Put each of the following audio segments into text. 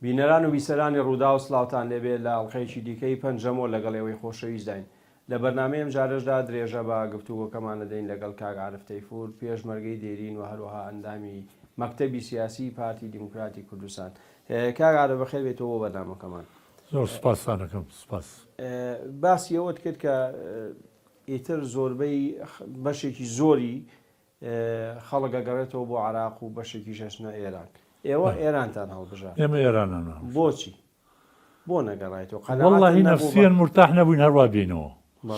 بینەران و بیسەرانی ڕوودا و سلااوان لێبێت لە ئەڵلقەیەکی دیکەی پەنجەمەوە لەگەڵ ئێوەی خۆشەویست داین لە بەرنمەیەم جارەشدا درێژە بە گفتوگۆکەمانە دەین لەگەڵ کاک عارف تەیفور پێشمەرگەی دێرین و هەروەها ئەندامی مەکتەبی سیاسی پارتی دیموکراتی کوردستان. کاک عارف بەخێر بێتەوە بۆ بەرنامەکەمان. زۆر سپاسان دەکەم. سپاس. باسی ئەوەت کرد کە ئیتر زۆربەی بەشێکی زۆری خەڵک ئەگەڕێتەوە بۆ عێراق و بەشێکی شەشنە ئێران. ئێوە ئێرانتان هەڵبژار. ئێمە ئێرانان. بۆچی؟ بۆ نەگەڕایەوە؟ وەڵڵاهی نەفسیەن مرتاح نەبووین هەروە بینەوە.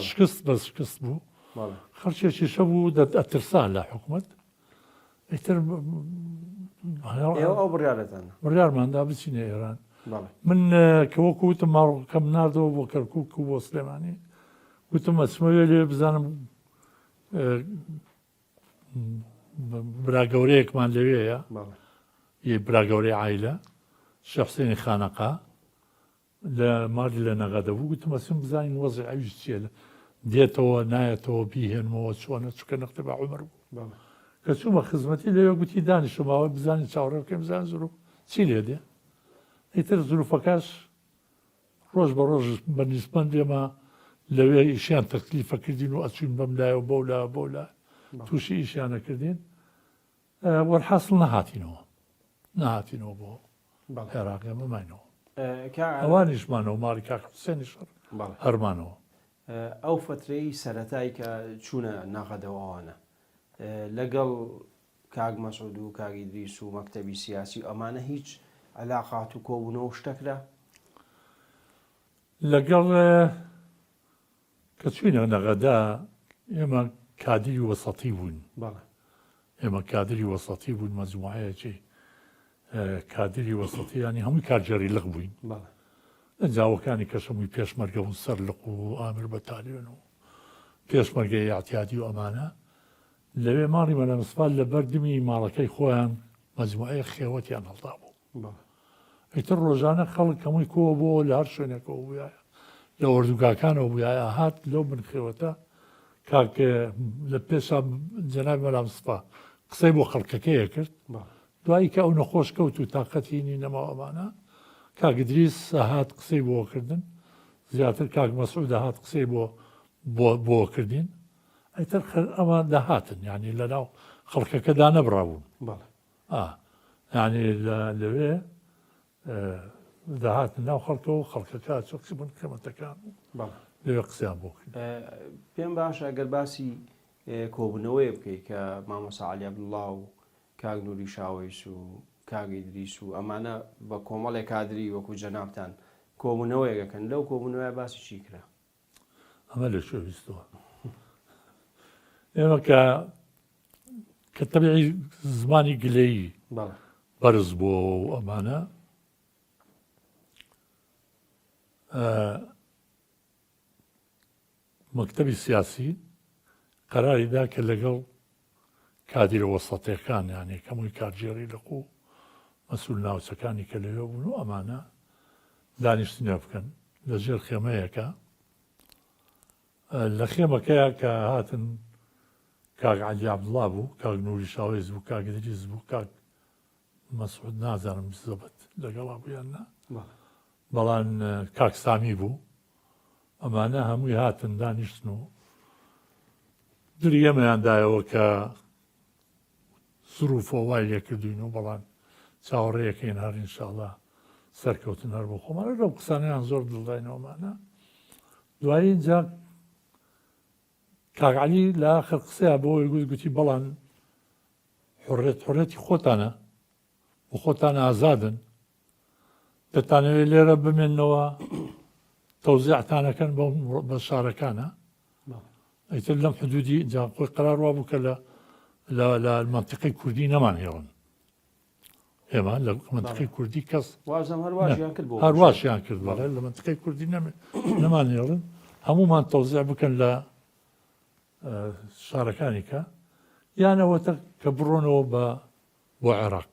شکست بە شکست بوو. خەڵکێکی شە بوو ئەترسان لە حکوومەت. ئیتر ئێوە ئەو بڕیارەتانە؟ بڕیارماندا بچینە ئێران. من کە وەکو وتم ماڕۆکەم ناردەوە بۆ کەرکووک و بۆ سلێمانی وتم ئەچمەوێ لێ بزانم براگەورەیەکمان لەوەیە براگەورەی عایلە شێخ حوسێنی خانەقا لە ماڵی لە نەغەدەبوو گوتم ئەچم بزانین وەزعی ئەویش چییە دێتەوە نایەتەوە بیهێنمەوە چۆنە چونکە نەختەبە عومەر بوو کە چوومە خزمەتی لەوێ گوتی دانیشتماوە بزانین چاوەڕێ بکەم بزانین زۆر چی لێ دێ ئیتر زروفەکەش ڕۆژ بە ڕۆژ بە نیسبەن بێمە لەوێ ئیشیان تەکلیفە کردین و ئەچوین بەم لایە و بەو لا بۆ لا تووشی ئیشیانە کردین وەرحاصل نەهاتینەوە بۆ عێراقی مەماینەوە ئەوانیشمانەوە ماڵی کاک حوسێنیش هەرمانەوە. ئەو فترەی سەرەتایی کە چوونە ناغەدەوەوانە لەگەڵ کاک مەسعود و کاک ئیدریس و مەکتەبی سیاسی ئەمانە هیچ علاقات و کۆبوونەوە شتەکرا؟ لەگەڵ کە چوینە نەغەدا ئێمە کادری وەسەطی بوون. ئێمە کادری وەسەطی بوون مەجموعەیەکی کادری وەسەطیانی هەمووی کارجێری لق بووین. ئەنجاوەکانی کەشەمووی پێشمەرگە و سەر لق و ئامر بەتالیۆن و پێشمەرگەی ئاحتیاتی و ئەمانە لەوێ ماڵی مەلە مەسفال لە بەردەمی ماڵەکەی خۆیان مەجموعەیە خێوەتیان هەڵدا بوو. ئیتر ڕۆژانە خەڵک هەمووی کۆوە بۆ لە هەر شوێنێکەوە بووایە لە وەردوگاکانەوە بووایە هات لەو من خێوەتە کاک لە پێشا جەنابی مەلا مستەفا قسەی بۆ خەڵکەکەیە کرد دوایی کە ئەو نەخۆش کەوت و تااقەتینی نەماوە ئەمانە کاک ئیدریس هات قسەی بۆکردن زیاتر کاک مەسعود هات قسەی بۆکردین ئەیتر ئەمە داهاتن یعنی لەناو خەڵکەکەدا نەبڕابوون یعنی لەوێ داهاتن ناو خەڵکەوە خەڵکەکە چۆکسی بوون کەمەتەکان لەوێ قسەیان بۆ کرد. پێم باشە ئەگەر باسی کۆبوونەوەی بکەیت کە مامۆستا عەلی عەبدوڵڵا و کاک نووری شاوەیس و کاک ئیدریس و ئەمانە بە کۆمەڵێک کادری وەکو جەنابتان کۆبوونەوەیەکەن لەو کۆبوونەوەی باسی چی کرا؟ ئەمە لە شوێ بیستەوە ئێمە کە تەبیعی زمانی گلەیی بەرز بووە و ئەمانە مەکتەبی سیاسی قەراریدا کە لەگەڵ کادرە وەسەطیەکان یانێ هەمووی کارجێڕی لەق و مەسئول ناوچەکانی کە لەوێ بوون و ئەمانە دانیشتنیە بکەن لەژێر خێمەیەکە لە خێمەکەیە کە هاتن کاک عەلی عەبدوڵڵا بوو کاک نووری شاوەیس بوو کاک ئیدریس بوو کاک مەسعود نازانم زەبەت لەگەڵا بوویان نا بەڵام کاک سامی بوو ئەمانە هەمووی هاتن دانیشتن و دریەمەیاندایەوە کە زروفۆ وای لێکردوین و بەڵام چاوەڕێیەکەین هەر ئینشاڵڵا سەرکەوتن هەر بۆ خۆمانە لەو قسانیان زۆر دڵداینەوەمانە دوایی اینجا کاک عەلی لە ئاخر قسەیە بۆەوەی گوتی بەڵام حڕێتی خۆتانە بۆ خۆتان ئازادن دەتانەوێت لێرە بمێنەوە تەوزیعتانەکەن بە شارەکانە ئەیتر لەم حدودی جا خۆی قرار وا بوو کە لە منتیقەی کوردی نەمانهێڵن ئێمە لە منتیقەی کوردی کەس هەرواشیان کرد بەڵێ لە منتیقەی کوردی نەمانهێڵن هەمومان تەوزیع بکەن لە شارەکانی کە یانەوەتە کە بڕۆنەوە بۆ عێراق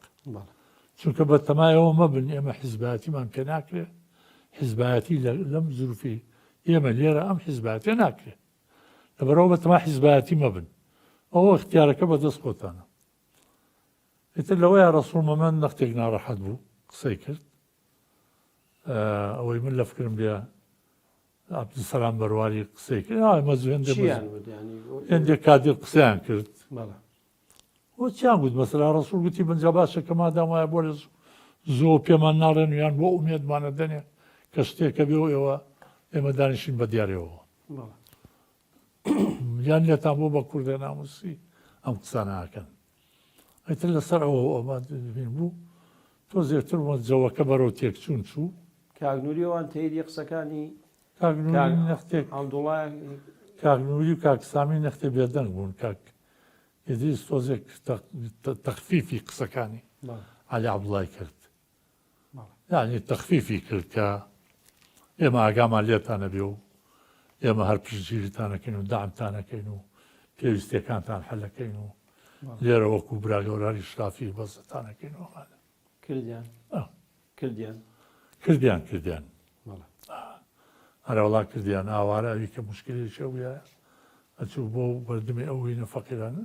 چونکە بە تەمایەوە مەبن ئێمە حیزبایەتیمان پێ ناکرێت حیزبایەتی لەم زروفی ئێمە لێرە ئەم حیزبایەتێ ناکرێت لەبەرەوە بە تەما حیزبایەتی مەبن ئەوە اختیارەکە بەدەست خۆتانە ئیتر لەوەیە ڕەسوڵ مەمەد نەختێک ناڕەحەت بوو قسەی کرد ئەوەی من لە فکرم بێ عەبدولسەلام بەرواری قسەی کرد ئەمە هێندێک کاتێک قسەیان کرد بۆ چیان گوت مەسەلا ڕەسوول گوتی بنجا باشە کە مادام وایە بۆ لە زۆر پێمان ناڕێن یان بۆ ئومێدمانە دەنێ کە شتێکە بێ و ئێمە دانیشین بە دیارەوە یان لێتان بۆ بە کوردە ناموسی ئەم قسانەکەن ئەیتر لەسەر ئەوە بین بوو تۆ زێرتر جەوەکە بەرەو تێکچوون چوو کاگنووریەوەوان تێری قسەکانی کاگنووری و کاکسامی نەختێ بێدەنگ بوون کاک ئیدریس تۆزێک تەخفیفی قسەکانی عەلی عەبدوڵڵای کرد یعنی تەخفیفی کرد کە ئێمە ئاگامان لێتانە بێ و ئێمە هەر پشتگیریتانەکەین و دامتانەکەین و پێویستەکانتان حەلەکەین و لێرە وەکو براگەورانی شرافی بەزتانەکەین ومانە کردیان هەرەوڵا کردیان ئاوارە ئەوی کە مشکلی شەویە ئەچوو بۆ بەردەمی ئەوەی نەفەقیرانە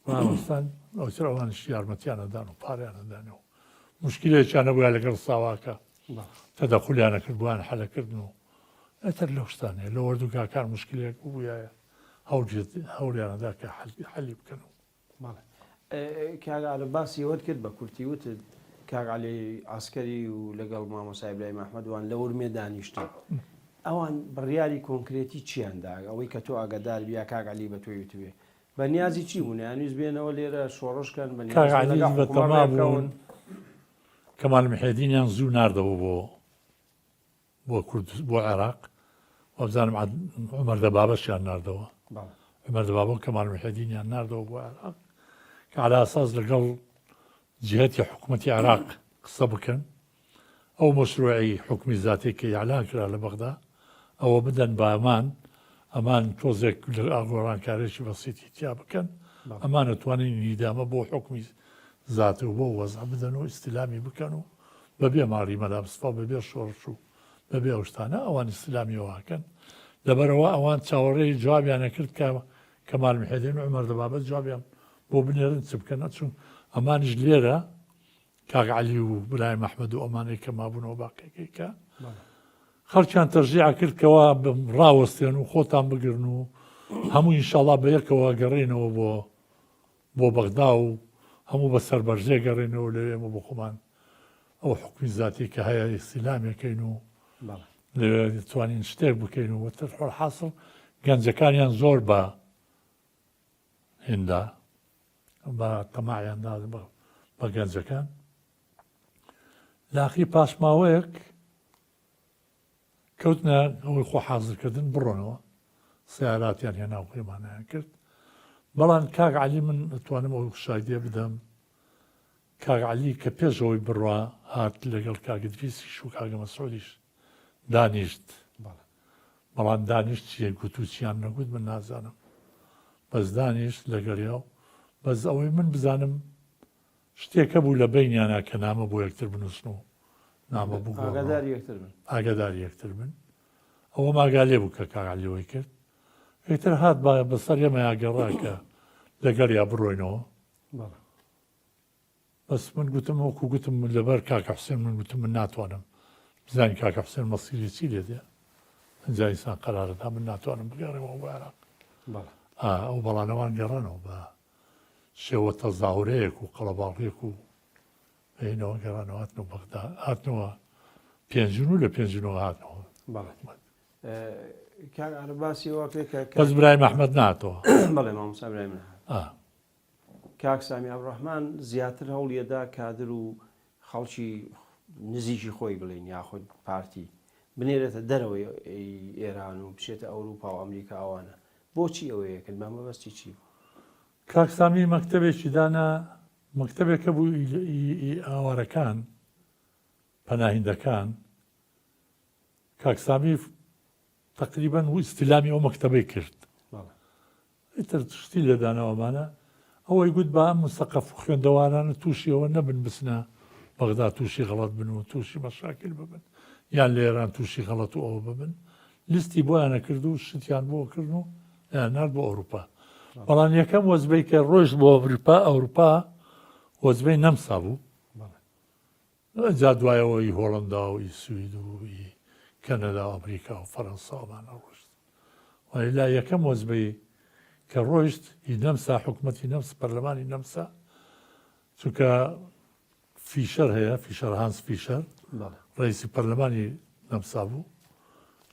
مامۆستان ئەوتر ئەوانش یارمەتیانەدان و پاریانەدانەوە مشکلێکیان نەبووە لەگەڵ ساواکە تەدەخولیانە کرد بووان حەلەکردن و ئەتر لەو شتانەیە لە وەردوگاکان مشکلێک بووایە هەوڵیانەدا کە حەلی بکەن و کاگالە باسی وەت کرد بە کورتی وتت کاگالی ئاسکەری و لەگەڵ مامۆسای برای مەحمەدوان لە ورمێ دانیشتن ئەوان بڕیاری کۆنکرێتی چیاندا ئەوەی کە تۆ ئاگادار بیا کاگالی بە تۆی وتوێ بە نیازی چی بوون یانویست بێنەوە لێرە شۆڕشکەن بەتەمابوون کەمال محێدینیان زوو ناردەوە بۆ عێراق وەبزانم عومەر دەبابەشیان ناردەوە عومەر دەبابە کەمال محێدینیان ناردەوە بۆ عێراق کە عەلا ئەساس لەگەڵ جهەتی حکوومەتی عێراق قسە بکەن ئەو مەشروعی حکمی زاتێک کە ئیعلان کرا لە بەغدا ئەوە بدەن بە ئەمان تۆزێک لە ئاگۆڕانکارێکی بەسیتی تیا بکەن ئەمان ئەتوانین نیدامە بۆ حکمی زاتە و بۆ وەزع بدەن و ئیستیلامی بکەن و بەبێ ماڕی مەلابسپا بەبێ شۆڕش و بەبێ ئەوشتانە ئەوان ئیستیلامیەوەکەن لەبەرەوە ئەوان چاوەڕێی جوابیانە کرد کە کەمال محێدین و عومەر دەبابەت جوابیان بۆ بنێرن چ بکەن ئەچوون ئەمانش لێرە کاک عەلی و برای مەحمەد و ئەمانەی کە مابوونەوە باقیەکەیکە خەڵکیان تەرژیع کردکەوە ڕاوەستێن و خۆتان بگرن و هەموو ئینشاڵڵا بە یەکەوە گەڕێنەوە بۆ بەغدا و هەموو بە سەربەرژێ گەڕێنەوە لەوێ ئێمە بۆ خۆمان ئەو حکمی زاتی کە هەیە ئیستیلامەکەین و لەوێ دەتوانین شتێک بکەین و وەتر حاصل گەنجەکانیان زۆر بە هێندا بە تەماعیاندا بە گەنجەکان لاخی پاشماوەیەک کەوتنە ئەوەی خۆ حازرکردن بڕۆنەوە سیاراتیان هێنا و پێمانیان کرد بەڵام کاک عەلی من دەتوانم ئەوی شایدێ بدەم کاک عەلی کە پێشەوەی بڕوا هات لەگەڵ کاک ئیدریسیش و کاک مەسعودیش دانیشت بەڵام دانیشت چیە گوت و چیان نەگوت من نازانم بەس دانیشت لەگەڵیا و بەس ئەوەی من بزانم شتێکە بوو لە بینیانە کە نامە بۆ یەکتر بنووسن و نامە بوو ئاگادار یەکتر بن ئەوە ماگالێ بوو کە کاک عەلیەوەی کرد یەکتر هات بەسەر ئێمە یاگەڕا کە لەگەڵ یا بڕۆینەوە بەس من گوتم وەکو گوتم لەبەر کاک حوسێن من گوتم من ناتوانم بزانین کاک حوسێن مەسیری چی لێدێ ئەنجا ئینسان قەرارەدا من ناتوانم بگەڕێمەوە بۆ عێراق ئەو بەڵانەوان گەڕانەوە بە شێوە تەزاورەیەک و قەڵەباڵغێک و بینەوە گەڕانەوە هاتنەوە بەغدا هاتنەوە پێنجون و لە پێنجونەوە هاتنەوە بەس برای مەحمەد ناتەوە بەڵێ مامۆستا برای من کاک سامی عەبدوڕەحمان زیاتر هەوڵیەدا کادر و خەڵکی نزیکی خۆی بڵێن یاخود پارتی بنێرێتە دەرەوەی ئێران و بچێتە ئەوروپا و ئەمریکا ئەوانە بۆچی ئەوەیەکرد مەبەستی چی بوو؟ کاک سامی مەکتەبێکی دانا مەکتەبێکە بوو ئاوارەکان پەناهیندەکان کاک سامی تقریبا و ئیستیلامی ئەو مەکتەبەی کرد ئیتر شتی لێدانەوەمانە ئەوەی گوت بە ئەم مستەقەف و خوێندەوارانە تووشیەوە نەبن بسنە بەغدا تووشی غەڵەت بن و تووشی مەشاکل ببن یان لە ئێران تووشی غەڵەت و ئەوە ببن لیستی بۆیانە کرد و شتیان بۆ کردن و نرد بۆ ئەوروپا بەڵام یەکەم وەزبەی کە ڕۆژ بۆ ئەوروپا وەزبەی نەمسا بوو جا دوایەوەی هۆڵندا و سوید و کەنەدا و ئەمریکا و فەڕەنساومانە ڕۆشت ولا یەکەم وەزبەی کە ڕۆیشت نەمسا حکوومەتی نەمس پەرلەمانی نەمسا چونکە فیشەر هەیە فیشەر هانس فیشەر ڕئیسی پەرلەمانی نەمسا بوو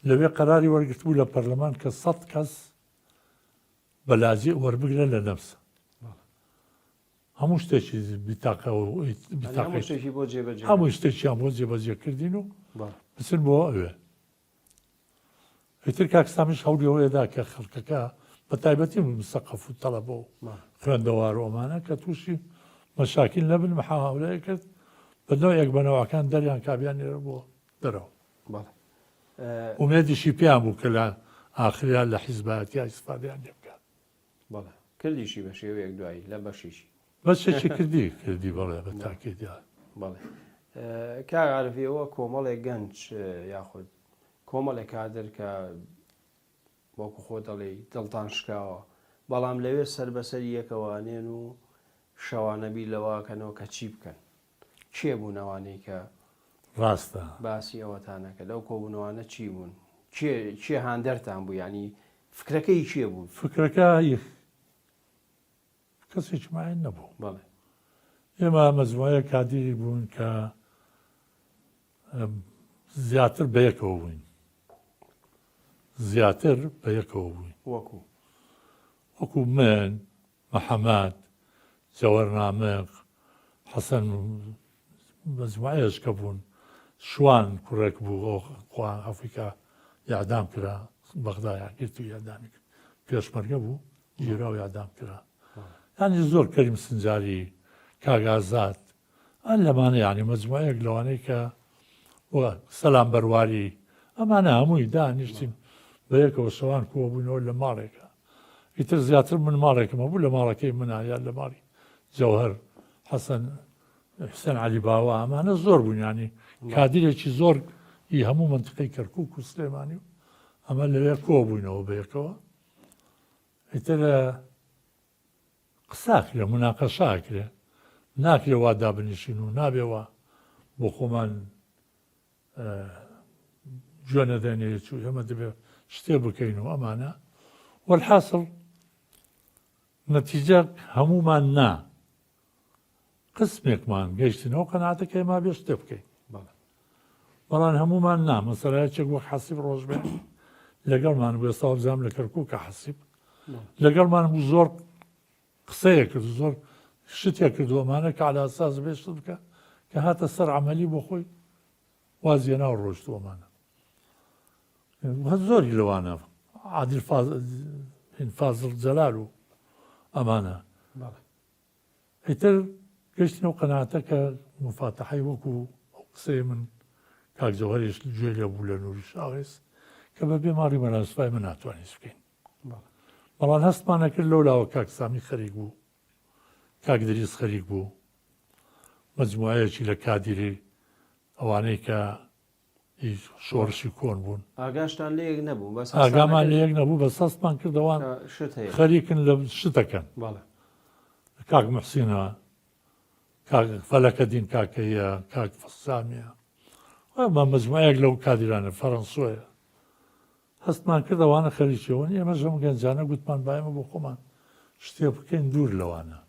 لەوێ قەراری وەرگرت بوو لە پەرلەمان کە 100 کەس بەلاجێ وەربگرە لە نەمسا هەموو شتێکی هەموو شتێکیان بۆ جێبەجێکردین و بچن بۆ ئەوێ ئیتر کاکسامیش هەوریەوەیەدا کە خەڵکەکە بە تایبەتی مستەقەف و تەڵەبە و خوێندەوار و ئەمانە کە تووشی مەشاکیل نەبن محاولەیە کرد بە نەوەیەک بەنەوەکان دەریان کابیان نێرە بۆ دەرەوە ومێدیشی پێیان بوو کە لە ئاخریان لە حیزبایەتی ئیسفادەیان لێ بکات کردیشی بە شێوەیەک دوایی لە بەشیشی بەشێکی کردی بەڵێ بە تاکێدیا بەڵێ کاغارفیەوە کۆمەڵێک گەنج یاخود کۆمەڵێک کادر کە وەکو خۆ دەڵێ دڵتان شکاوە بەڵام لەوێ سەر بەسەر یەکەوانێن و شەوانەبی لەواکەنەوە کە چی بکەن چێ بوونەوانەی کە ڕاستە باسی ئەوەتانەکە لەو کۆبوونەوانە چی بوون چێ هاندەرتان بوو ینی فکرەکەی چێ بوون فکرەکە کەسێکی ماین نەبوو بەڵێ ئێمە مەزموعەیە کادیری بوون کە زیاتر بەیەکەوە بووین زیاتر بەیەکەوە بووین وەکو من محەممەد جەوەر نامق حەسەن مەزموعەیەش کە بوون شوان کوڕێک بوو ئەو ئەفریقا یادام کرا بەغدا یاگرت و یادامی کرد پێشمەرگە بوو گیرا و یادام کرا ینی زۆر کەریم سنجاری کاگازات ئەن لەمانە ینی مەجموعەیەک لەوانەیە کە سەلام بەرواری ئەمانە هەمووی دانیشتیم بەیەکەوە شەوان کۆ بووینەوە لە ماڵێکە ئیتر زیاتر من ماڵێکمە بوو لە ماڵەکەی منایان لە ماڵی جەوهەر حەسەن حسێن عەلی باوە ئەمانە زۆر بوون ینی کادیرێکی زۆر هەموو منتقەی کەرکووک و سلێمانی و ئەمە لەوێ کۆ بووینەوە بەیەکەوە ئیتر قساکرێ مناقەشاکرێ ناکرێ وا دابنیشین و نابێەوە بۆ خۆمان گوێ نەدەنێت و ئێمە دەبێت شتێ بکەین و ئەمانە وەالحاصڵ نەتیجە هەمومان نا قسمێکمان گەیشتنەوە قەناعەتەکە ئێمە بێ شتێ بکەین بەڵام هەمومان نا مەسەلایەکێک وەک حەسیب ڕۆژبێ لەگەڵمان بوو ئێستا بزانام لە کەرکووکە حەسیب لەگەڵمان بوو زۆر قسەیە کرد زۆر شتێک کردووەمانە کە عەلا ئەساس بێ شت بکە کە هاتە سەر عەمەلی بۆ خۆی وازیە ناو ڕۆشتووەمانە زۆری لەوانە عادل فازڵ جەلال و ئەمانە ئیتر گەشتنەوە قەناعەتە کە مفاتەحەی وەکو قسەی من کاک جەوهەریش گوێ لێ بوو لە نووری شاوێز کە بە بێماری مەراسفای من ناتوانین بکەین بەڵام هەستمانە کرد لەو لاوە کاک سامی خەریک بوو کاک دریس خەریک بوو مەجموعەیەکی لە کادیری ئەوانەی کە شۆڕشی کۆن بوون ئاگاشتان لەیەک نەبوو ئاگامان لەیەک نەبوو بە سەستمان کردەوان خەریکن لە شتەکەن کاک محسینە کاک فەلەکە دین کاکەیە کاک فەسامیە ئەمە مەجموعەیەک لەو کادیرانە فەڕەنسۆیە هەستمان کردەوانە خەریکیەوە ئێمە ژەم گەنجانە گوتمان باەمە بۆ خۆمان شتێ بکەین دوور لەوانە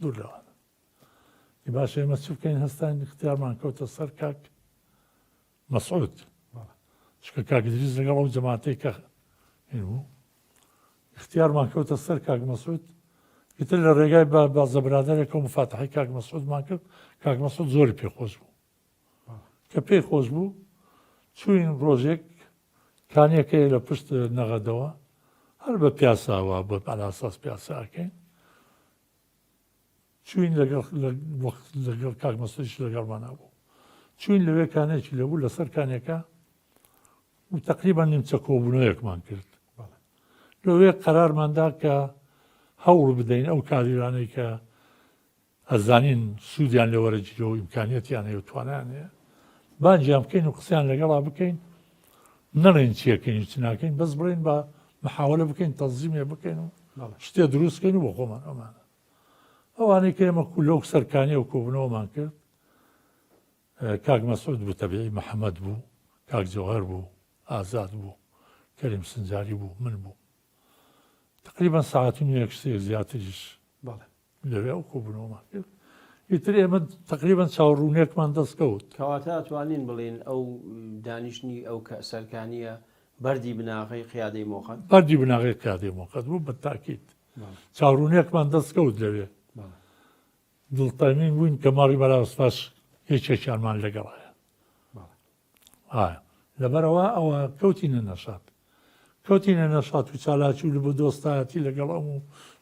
دوور لەوانە باشە ئێمە چ بکەین هەستان اختیارمان کەوتە سەر کاک مەسعود چکە کاک دریز لەگەڵ ئەو جەماعەتەی کە بوو اختیارمان کەوتە سەر کاک مەسعود ئیتر لە ڕێگای بازە برادەرێکە و مفاتەحەی کاک مەسعودمان کرد کاک مەسعود زۆری پێخۆش بوو کە پێی خۆش بوو چوین ڕۆژێک کانیەکەی لە پشت نەغەدەوە هەر بە پیاساوە بە ئەلاساس پیاساکەین چوین لەگەڵ کاک مەسعودیش لەگەڵمانە بوو چوین لەوێ کانێکی لەبوو لەسەر کانێکە و تەقریبان نیمچە کۆبوونەوەیەکمان کرد لەوێ قەرارماندا کە هەوڵ بدەین ئەو کادیرانەی کە ئەزانین سوودیان لە وەرەگیرەوە ئیمکانیەتیان هەیە و توانیان هەیە بانجیان بکەین و قسەیان لەگەڵا بکەین نەڵێن چیەکەین و چ ناکەین بەس بڕین بە محاولە بکەین تەنزیمێ بکەین و شتێ دروستکەین و بۆ خۆمان ئەمانە ئەوانەی کە ئێمە لەو سەرکانیە و کۆبوونەوەمان کرد کاک مەسعود بوو تەبیعی محەممەد بوو کاک جەوهەر بوو ئازاد بوو کەریم سنجاری بوو من بوو تقریبا ساعتون یەک سێ زیاتریش لەوێ ئەو کۆبوونەوەمان کرد ئیتر ئێمە تقریبا چاوەڕوونێکمان دەستکەوت کەواتە توانین بڵێن ئەو دانیشتنی ئەو سەرکانیە بەردی بناغی قیادەی مۆقەت بەردی بناغی قیادەی مۆقەت بوو بە تاکید چاوەڕوونێکمان دەستکەوت لەوێ دڵتەمین بووین کە ماڕی بەراوسپاش هیچێکیانمان لەگەڵایە لەبەرەوە ئەوە کەوتینە نەشات و چالاکی و لە بۆ دۆستایەتی لەگەڵ ئەم و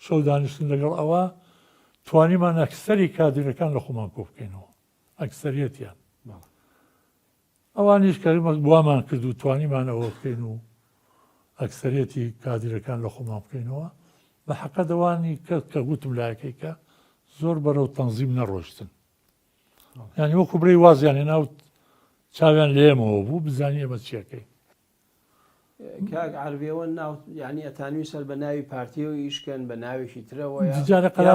شەو دانیشتن لەگەڵ ئەوە توانیمان ئەکسەری کادرەکان لە خۆمان کۆ بکەینەوە ئەکسەریەتیان ئەوانیش کەمە بوامان کرد و توانیمان ئەوە بکەین و ئەکسەرەتی کادرەکان لە خۆمان بکەینەوە بە حەقە دەوانی کە گوتم لایەکەی کە زۆر بەرەو تەنزیم نەڕۆشتن یانی وەکو برەی وازیان هێنا و چاویان لێمەوە بوو بزانانی ئەمە چیەکەی کاک عەربیەوە یعنی ئەتانوی سەر بە ناوی پارتیەوە ئیشکەن بە ناوێکی ترەوە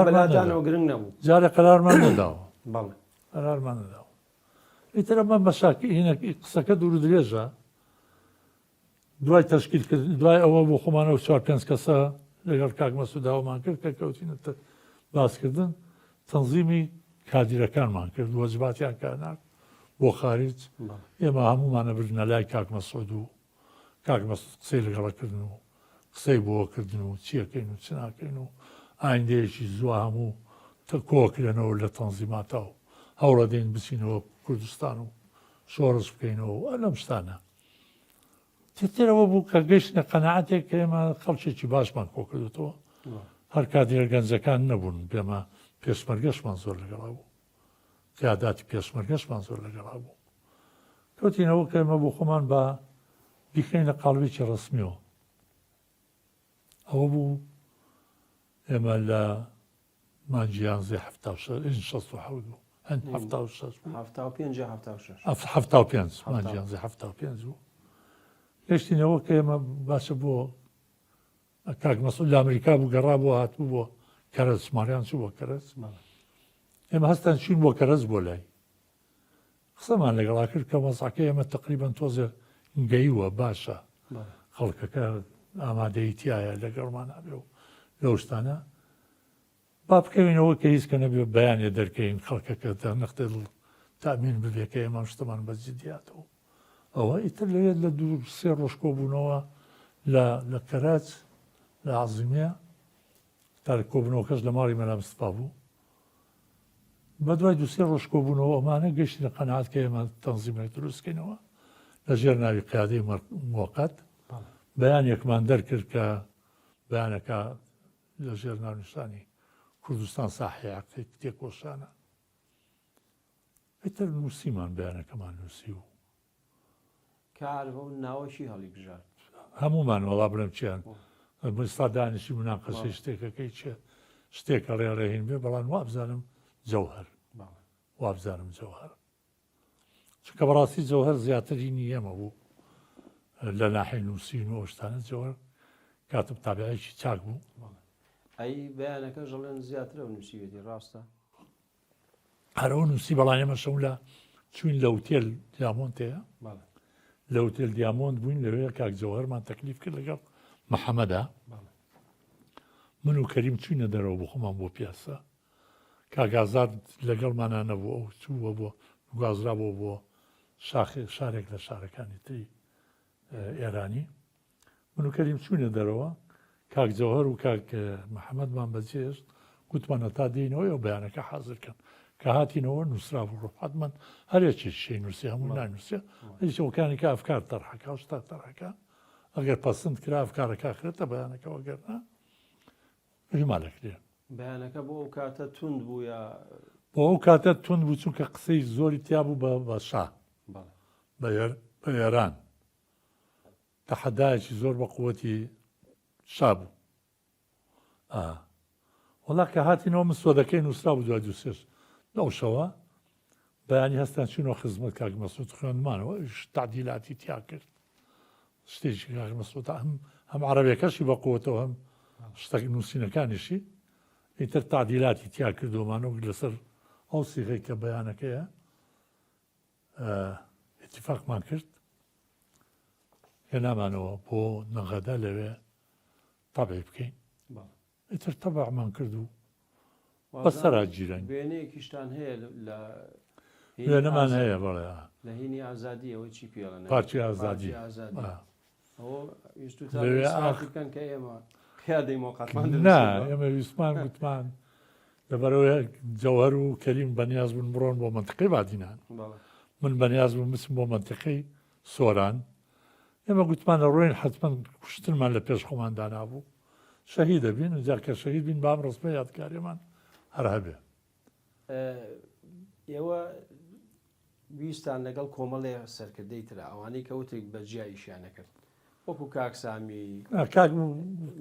بەلاتانەوە گرنگ نەبوو جارە قەرارمان نەداوە بەڵێ قەرارمان نەداوە ئیتر ئەمە بەشاکی قسەکە دوور درێژە دوای تەشکیلکرد دوای ئەوە بۆ خۆمانەوە 4-5 کەسە لەگەڵ کاک مەسعوداوەمان کرد کە کەوتینە باسکردن تەنزیمی کادیرەکانمان کرد وەجباتیان کارناک بۆ خارج ئێمە هەمومانە بردنە لای کاک مەسعود و کاک مەسعود قسەی لەگەڵەکردن و قسەی بۆکردن و چیەکەین و چ ناکەین و ئایندەیەکی زووە هەموو کۆکرێنەوە لە تەنزیماتەوە هەوڵە دێن بچینەوە کوردستان و شۆڕش بکەینەوە ئەلەم شتانە تێترەوە بوو کە گەشتە قەنەعاتێک کە ئێمە خەڵکێکی باشمان کۆ کردوتەوە هەر کادرە گەنجەکان نەبوون بێمە پێشمەرگەشمان زۆر لەگەڵا بوو قیاداتی پێشمەرگەشمان زۆر لەگەڵا بوو کەوتینەوە کە ئێمە بۆ خۆمان بە بیخینە قاڵوێکی ڕسمیەوە ئەوە بوو ئێمە لە مانجیان زێ 1970 بوو هەند 75 مانجیان زێ 75 بوو گەشتینەوە کە ئێمە باشە بۆ کاک مەسعود لە ئەمریکا بوو گەڕا بۆ هاتبوو بۆ کەرەز سماریان چوو بۆ کەرەز ئێمە هەستان چین بۆ کەرەز بۆ لای قسەمان لەگەڵا کرد کە مەساکە ئێمە تقریبان تۆزە گەیوە باشە خەڵکەکە ئامادەیتیایە لەگەڵمان نابێ و لەو شتانە با بکەوینەوە کە هیچ کە نەبێ بەیانێ دەرکەین خەڵکەکە نەختە تامین ببێکە ئێمە شتمان بە جدیاتەوە ئەوە ئیتر لەوێت لە 2-3 ڕۆژ کۆبوونەوە لە کەراج لە عەزیمەیە تا کۆبوونەوەکەش لە ماڵی مەلا مستەفا بوو بە دوای 2-3 ڕۆژ کۆبوونەوە ئەمانە گەشتی لە قەنەعات کە ئێمە تەنزیمێک دروستکەینەوە لە ژێر ناوی قیادەی موقەت بەیانێکمان دەرکرد کە بەیانەکە لە ژێر ناونیشانی کوردستان ساحەیە تێکۆشانە ئیتر نووسیمان بەیانەکەمان نووسی و ناوەشی هەڵی بژات هەمومان وەڵا بڵێم چیان ئێستا دانیشی مناقەشەی شتێکەکەی چێ شتێکە ڕێڕێهین بێ بەڵام وابزانم جەوهەر وابزانم جەوهەر چونکە بەڕاستی جەوهەر زیاتری نیەمە بوو لە ناحی نووسین و ئەوشتانە جەوهەر کاتب تابعەیەکی چاک بوو ئەی بەیانەکە ژەڵێن زیاترە نووسیوێتی ڕاستە هەرەوە نووسی بەڵام ئێمە شەو لە چوین لە ئوتێل دیامۆنتەیە لە ئوتێل دیامۆند بووین لەوەیە کاک جەوهەرمان تەکلیف کرد لەگەڵ محەممەدا من و کەریم چوینە دەرەوە بۆ خۆمان بۆ پیاسە کاگازاد لەگەڵمانە نەبوو ئەو چووە بۆ گوازرابەوە بۆ شارێک لە شارەکانی تری ئێرانی من و کەریم چوینە دەرەوە کاک جەوهەر و کاک محەممەدمان بەجێشت گوتمانە تا دێنەوەی ئەو بەیانەکە حازرکەن کە هاتینەوە نووسرا بوو ڕحاتمان هەرێکی شەی نووسی هەموو نانووسە هیچەوەکانی کە ئەفکار تەڕحەکە و شتا تەڕەکە ئەگەر پەسند کرا ئەفکارەکە خرێتە بەیانەکەەوە گەرنا ژمالەکرێن بەیانەکە بۆ ئەو کاتە تند بوو یا بۆ ئەو کاتە تند بوو چونکە قسەی زۆری تیا بوو بە شا بە ئێران تەحەدایەکی زۆر بە قووەتی شا بوو وەڵا کە هاتینەوە من سۆدەکەی نووسرا بوو دوای دووسێش لەو شەوە بەیانی هەستان چینەوە خزمەت کاک مەسعود خوێندمانەوە تعدیلاتی تیا کرد شتێکی کاک مەسعود هەم عەرەبیەکەشی بە قووەتەوە هەم شتێک نووسینەکانیشی ئیتر تعدیلاتی تیا کردومانەوە لەسەر ئەو سیغەی کە بەیانەکەیە اتفاقمان کرد هێنامانەوە بۆ نەغەدا لەوێ تەبعی بکەین ئیتر تەبعمان کرد و بەسەرا گیرین وێنەیەکیشتان هەیە لە وێنەمان هەیە بەڵێ لە هینی ئازادی ئەوە چی پێڵەن پارتی ئازادی ئەوەکەن کە ئێمە پیادەی مۆقاتمان نا ئێمە ویسمان گوتمان لەبەرەوەی جەوهەر و کەریم بەنیاز بوون بڕۆن بۆ منتقی بادینان من بەنیاز بووم بچم بۆ منتقی سۆران ئێمە گوتمانە ڕۆین حتمما کوشتنمان لە پێش خۆماندا نابوو شەهید دەبین جا کە شەهید بین بام ڕستمە یادگاریمان هەر هەبێ ئێوە ویستان لەگەڵ کۆمەڵێ سەرکردەی ترە ئەوانەی کەوتێک بەجیایشیان نەکرد وەکو کاکسامی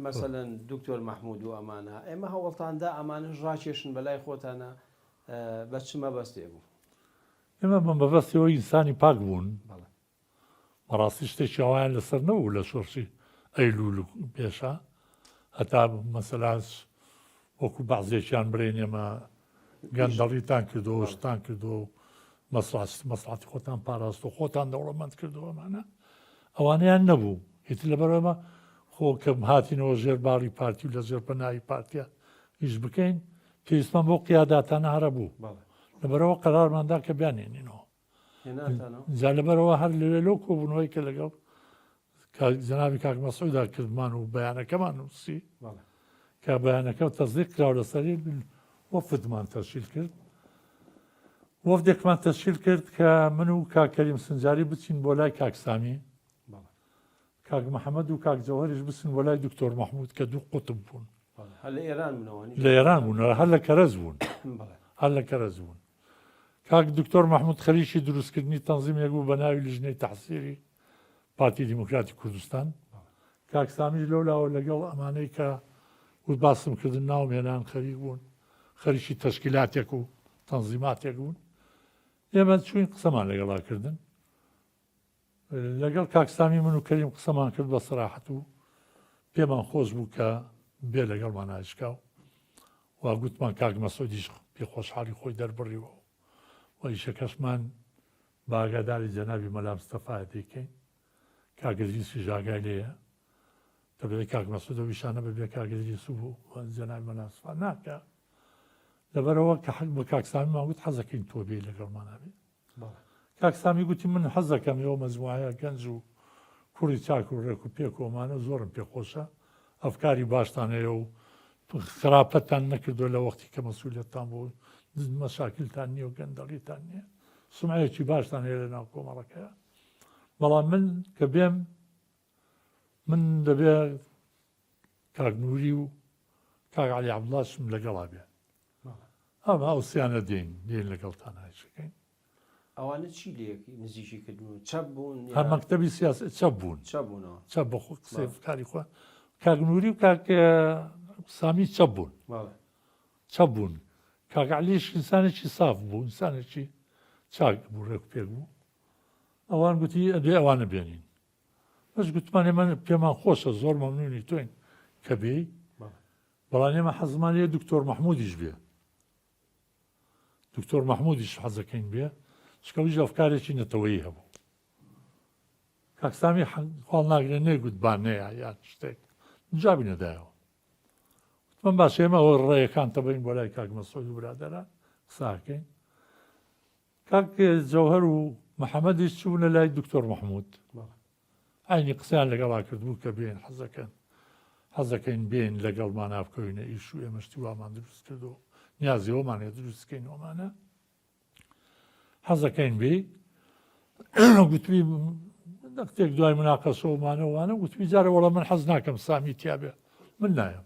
مەسەلەن دکتۆر مەحموود و ئەمانە ئێمە هەوڵتاندا ئەمانش ڕاکێشن بەلای خۆتانە بە چ مەبەستێ بوو ئێمە بم بەبەستەوە ئینسانی پاک بوون بەڕاستی شتێکی ئەویان لەسەر نەبوو لە شۆرشی ئەیلول و پێشە هەتا مەسەلاس وەکو بەعزێکیان برێن ئێمە گەندەڵیتان کردەوە شتان کردو و مەسڵاتی خۆتان پاراست و خۆتان دەوڵەمەند کردووەمانە ئەوانیان نەبوو هیچ لەبەرەوەمە خۆ کەم هاتینەوە ژێر باڵی پارتی و لە ژێر پەناوی پارتیە هیچ بکەین پێویستمان بۆ قیاداتانە هەرە بوو لەبەرەوە قەرارماندا کە بیانێنینەوە جا لەبەرەوە هەر لەوێ لەو کۆبوونەوەی کە لەگەڵ جەنابی کاک مەسعوددا کردمان و بەیانەکەمان نووسی کە بەیانەکە تەزدیق کراوە لەسەری وەفدمان تەشکیل کرد وەفدێکمان تەشکیل کرد کە من و کاکەریم سنجاری بچین بۆ لای کاکسامی کاک محەممەد و کاک جەوهەریش بچین بۆ لای دکتۆر مەحموود کە دوو قوتب بوون لە ئێران بوون هەر لە کەرەز بوون هەر لە کەرەز بوون کاک دکتۆر مەحموود خەریکی دروستکردنی تەنزیمێک بوو بە ناوی لیژنەی تەحسیری پارتی دیموکراتی کوردستان کاکسامیش لەولاوە لەگەڵ ئەمانەی کە باسم کردن ناو مێنان خەریک بوون خەریکی تەشکیلاتێک و تەنزیماتێک بوون ئێمە چوین قسەمان لەگەڵاکردن لەگەڵ کاکسامی من و کەریم قسەمان کرد بە سەراحەت و پێمان خۆش بوو کە بێ لەگەڵمان ناشکاو وا گوتمان کاک مەسعودیش پێ خۆشحاڵی خۆی دەربڕیەوە و ئیشەکەشمان باگاداری جەنابی مەلا مستەفا دەیکەین کاگەزیسی ژاگای لێیە دەبێت کاک مەسعودە ویشانە بەبێ کاگەزیس بوو جەنابی مەلا مستەفا ناکە لەبەرەوە کە حەق بە کاکسامیمان گوت حەزەکەین تۆ بێ لەگەڵمانە بێ کاکسامی گوتی من حەز دەکەم ئێوە مەجموعەیە گەنج و کوڕی چاک و ڕێک و پێکۆمانە زۆرم پێخۆشە ئەفکاری باشتان هەیە و خراپەتان نەکردو لە وەختی کە مەسئولیەتتان بۆ مەشاکلتان نییە و گەندەڵیتان نییە سمعەیەکی باشتان هەیە لە ناو کۆمەڵەکەیە بەڵام من کە بێم من دەبێت کاک نووری و کاک عەلی عەبدوڵاشم لەگەڵا بێ ئەمە ئەوسیانە دێن لەگەڵتان هایشەکەین ئەوانە چی لێکی نزیکی کردن چەپ بوون هەر مەکتەبی سیاسی چەپ بوون چەپ بە خۆ قسەی فکاری خۆ کاک نووری و کاک سامی چەپ بوون چەپ بوون کاک عەلیش ئینسانێکی ساف بوو ئینسانێکی چاک بوو ڕێک پێک بوو ئەوان گوتی ئەدوێ ئەوانە بێنین بەس گوتمان ئێمە پێمان خۆشە زۆر مەمنونی تۆین کە بێی بەڵام ئێمە حەزمان لێ دکتۆر مەحموودیش بێ دکتۆر مەحموودیش حەزەکەین بێ چکەویش ئەفکارێکی نەتەوەیی هەبوو کاکسامی خاڵ ناگرێ نێگوت بانەیە یان شتێک جابی نەدایەوە من باش ئێمە ئەوە ڕێیەکان تەبین بۆ لای کاک مەسعود و برادەرە قساکەین کاک جەوهەر و محەممەدیش چوونە لای دکتۆر مەحموود ئاینی قسەیان لەگەڵا کردبوو کە بێن حەزەکەین بێن لەگەڵمان بکەوینە ئیش و ئێمەشتی وامان دروست کردو نیازیەوەمانێ دروستکەین ئەومانە حەزەکەین بێ گوتوی دەقتێک دوای مناقەشەوەمانەوەوانە گوتوی جارە وەڵە من حەز ناکەم سامی تیابێ من نایم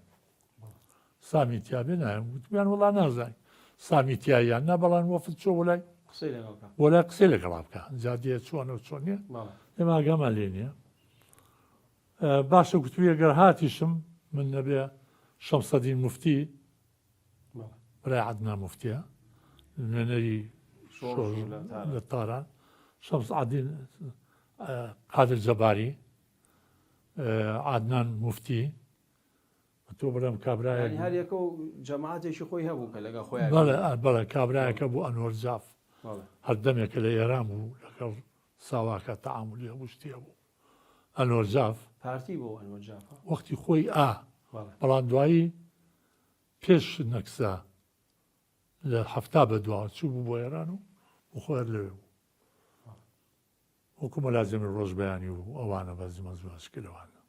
سامی تیابێ نایم گوتمیان وڵا نازانین سامی تیاییان نا بەڵام وەفت چۆ وەلای قسەی لەگەڵا بکە جادیە چۆنە و چۆن نیە ئێمە ئاگامان لێ نییە باشە گوتوی ئەگەر هاتیشم من نەبێ شەمسەدین موفتی برای عەدنان موفتیە نوێنەری لە تاران شەمس قادر جەباری عەدنان موفتی تۆ بەڵام کابرایە هەر یەکە و جەماعەتێکی خۆی هەبوو کە لەگە خۆیان بەڵێ کابرایەکە بوو ئەنوەر جاف هەردەمێکە لە ئێران بوو لەگەڵ ساواکە تەعاملی هەموو شتێ بوو ئەنوەرجاف پارتی بۆ ئەنوەرجاف وەختی خۆی بەڵام دوایی پێش نەکسا لە هەفتا بە دوا چوو بوو بۆ ئێران و خۆیان لەوێ بوو وەکو مەلازمی ڕۆژبەیانی و ئەوانە بەزی مەزواشکلەوانە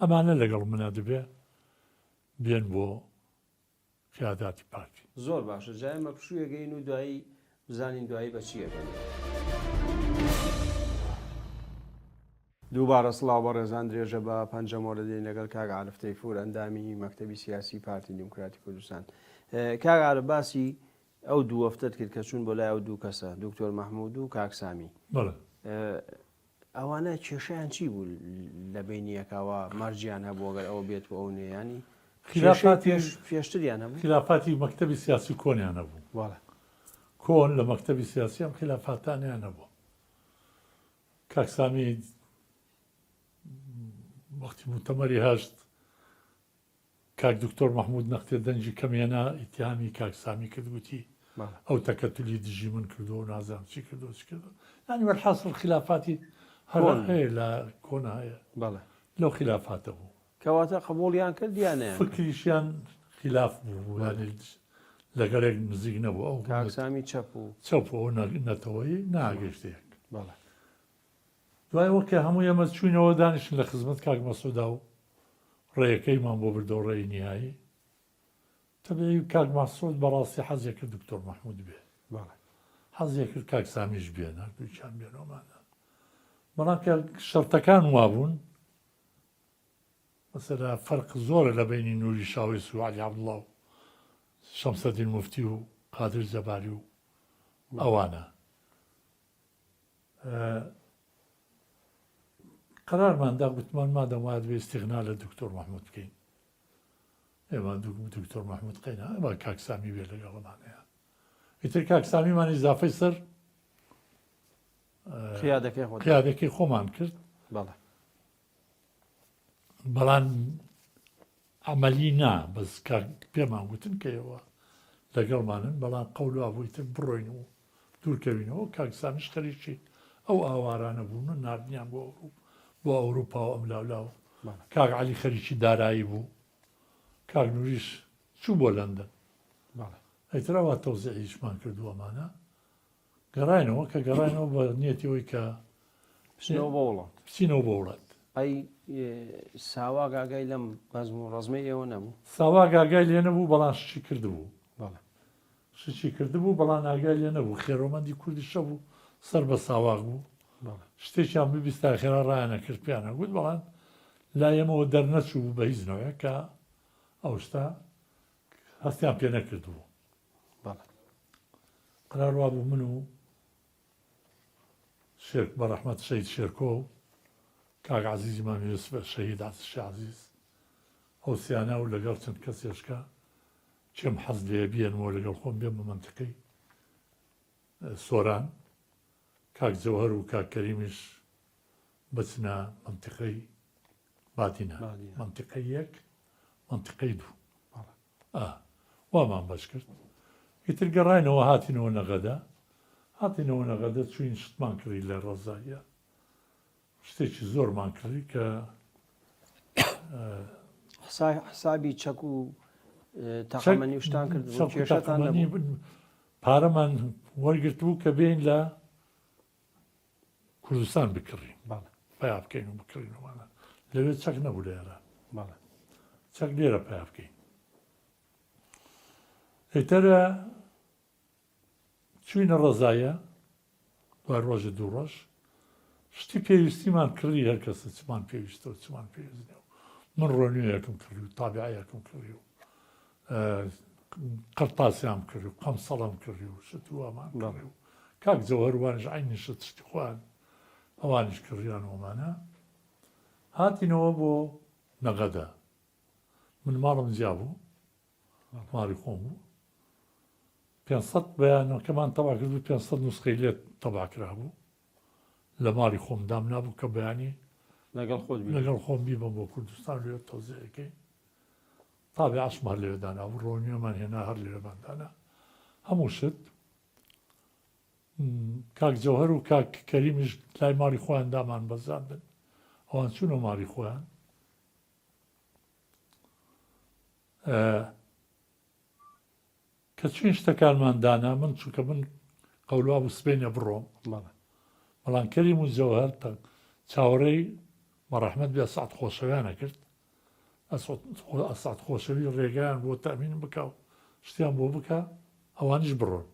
ئەمانە لەگەڵ منە دەبێ بێن بۆ قیاداتی پارتی زۆر باشە جای مەپشوویەگەین و دوایی بزانین دوایی بە چیەکەن دووبارە سڵاو بە ڕێزان درێژە بە پەنجەمۆرە دێن لەگەڵ کاک عارف تەیفور ئەندامی مەکتەبی سیاسی پارتی دیموکراتی کوردستان کاک عارف باسی ئەو دوو هەفتەت کرد کە چوون بۆ لای ئەو دوو کەسە دکتۆر مەحموود و کاک سامی ئەوانە کێشەیان چی بوو لە بینیەکەوە مەرجیان هەبوو ئەگەر ئەوە بێت بۆ ئەو نێیانی پێشتریان هەبوو خلافاتی مەکتەبی سیاسی کۆنیان هەبوو کۆن لە مەکتەبی سیاسی ئەم خلافاتانیان هەبوو کاک سامی وەختی متەمەری هەشت کاک دکتۆر مەحموود نەختێ دەنجی کەمێنە ئیتیهامی کاک سامی کرد گوتی ئەو تەکەتولی دژی من کردو و نازانم چی کردو چ کردو ینی وەرحاصل خلافاتی هەر هەیە لە کۆنا هەیە لەو خلافاتە بوو کەواتە قبوڵیان کرد یانە فکریشیان خلاف بوو لەگەڵێک نزیک نەبوو ئەو کاک سامی چەپ و ئەو نەتەوەی ناگەشتێک دوای وەکە هەموو ئێمە چوینەوە دانیشن لە خزمەت کاک مەسعودا و ڕێیەکەیمان بۆ بردەوە ڕێی نهایی تەبێ کاک مەسعود بەڕاستی حەزێک کرد دکتۆر مەحموود بێ حەزێک کرد کاک سامیش بێن هەردووکیان بێنەوەمانە بەڵام کە شەرتەکان وابوون مەسەلا فەرق زۆرە لە بینی نوری شاوێس و عەلی عەبدوڵڵا و شەمسەدین موفتی و قادر جەباری و ئەوانە قەرارماندا گوتمان مادەم وایە دەبێت ئیستیغنا لە دکتۆر مەحموود بکەین ئێمە دکتۆر مەحموود قەینا ئەمە کاک سامی بێ لەگەڵمانەیە ئیتر کاک سامیمان ئیزافەی سەر قیادەکەی خۆمان کرد بەڵام عملی نا بەس پێمان گوتن کە ئێوە لەگەڵمانن بەڵام قەولوا بووی تر بڕۆین و دوورکەوینەوە کاک سامیش خەریکی ئەو ئاوارانە بوون و نردیان بۆ ئەوروپا و ئەملاولاو کاک عەلی خەریکی دارایی بوو کاک نوریش چوو بۆ لەندەن ئەیتراوە تەوزیعیشمان کردووەمانە گەڕاینەوە کە گەڕاینەوە بە نیەتی ئەوی کە بچینەوە بۆ وڵات ئەی ساوا گاگای لەم بەزم و ڕزمەی ئێوە نەبوو ساوا گاگای لێ نەبوو بەڵام شتی کردبوو شتی کردبوو بەڵام ئاگای لێ نەبوو خێرۆمەندی کوردی شە بوو سەر بە ساواغ بوو شتێکیان ببیستا خێرا ڕایانە کرد پیانە گوت بەڵام لایەمەوە دەرنەچوو بە هیچنەوەیە کە ئەو شتا هەستیان پێ نەکردبوو قراروا بوو من و شێرک بە ڕەحمەت شەید شێرکۆ و کاک عەزیزی مام یوسف شەهید عەزیز ئەو سیانە و لەگەڵ چەند کەسێشکە چێم حەز لێ بێنەوە لەگەڵ خۆم بێم بە مەنتقەی سۆران کاک جەوهەر و کاک کەریمیش بچنە مەنتقەی بادینە مەنتقەی یەک مەنتقەی دوو وامان بەش کرد ئیتر گەڕاینەوە هاتینەوە نەغەدە چوین شتمان کردی لە ڕەزاییە شتێکی زۆرمان کردی کە حسابی چەک و تەقەمەنی شتان کردبوو کێشەتان نەبوو پارەمان وەرگرت بوو کە بێین لە کوردستان بکڕین پیا بکەین و بکڕینەوەوانە لەوێ چەک نەبوو لە ئێران چەک لێرە پیا بکەین ئێتەرە چوینە ڕەزایە دوای ڕۆژە دوو ڕۆژ شتی پێویستیمان کردی هەر کەسە چمان پێویستەوە چمان پێویستنەوە من ڕۆنیەکەم کردی و تابعایەکەم کردی و قەرتاسیام کردی و قەمسەڵەم کردی و شتووامان کردی و کاک جەوهەروانش عینی شت شتی خوان ئەوانیش کڕیانەوەمانە هاتینەوە بۆ نەغەدا من ماڵم جیا بوو ماڵی خۆم بوو 500 بەیانەکەمان تەوا کردو 500 نوسخەی لێت تەباکرا بوو لە ماڵی خۆمدام نابوو کە بەیانی لەگەڵ خۆم بیبم بۆ کوردستان لێ تەوزیعەکەی تابێ عشمار لێدانا و ڕۆنیەمان هێنا هەر لێرەماندانا هەموو شت کاک جەوهەر و کاک کەریمیش لای ماڵی خۆیان دامان بەزان بن ئەوان چوونە ماڵی خۆیان کە چین شتەکانمان دانا من چونکە من قەولوا بوو سبەینە بڕۆم بەڵام کەریم و جەوهەر چاوەڕێی بەڕەحمەت بێ سەعد خۆشەویانە کرد ئەسعد خۆشەوی ڕێگایان بۆ تەمین بکە و شتیان بۆ بکە ئەوانیش بڕۆن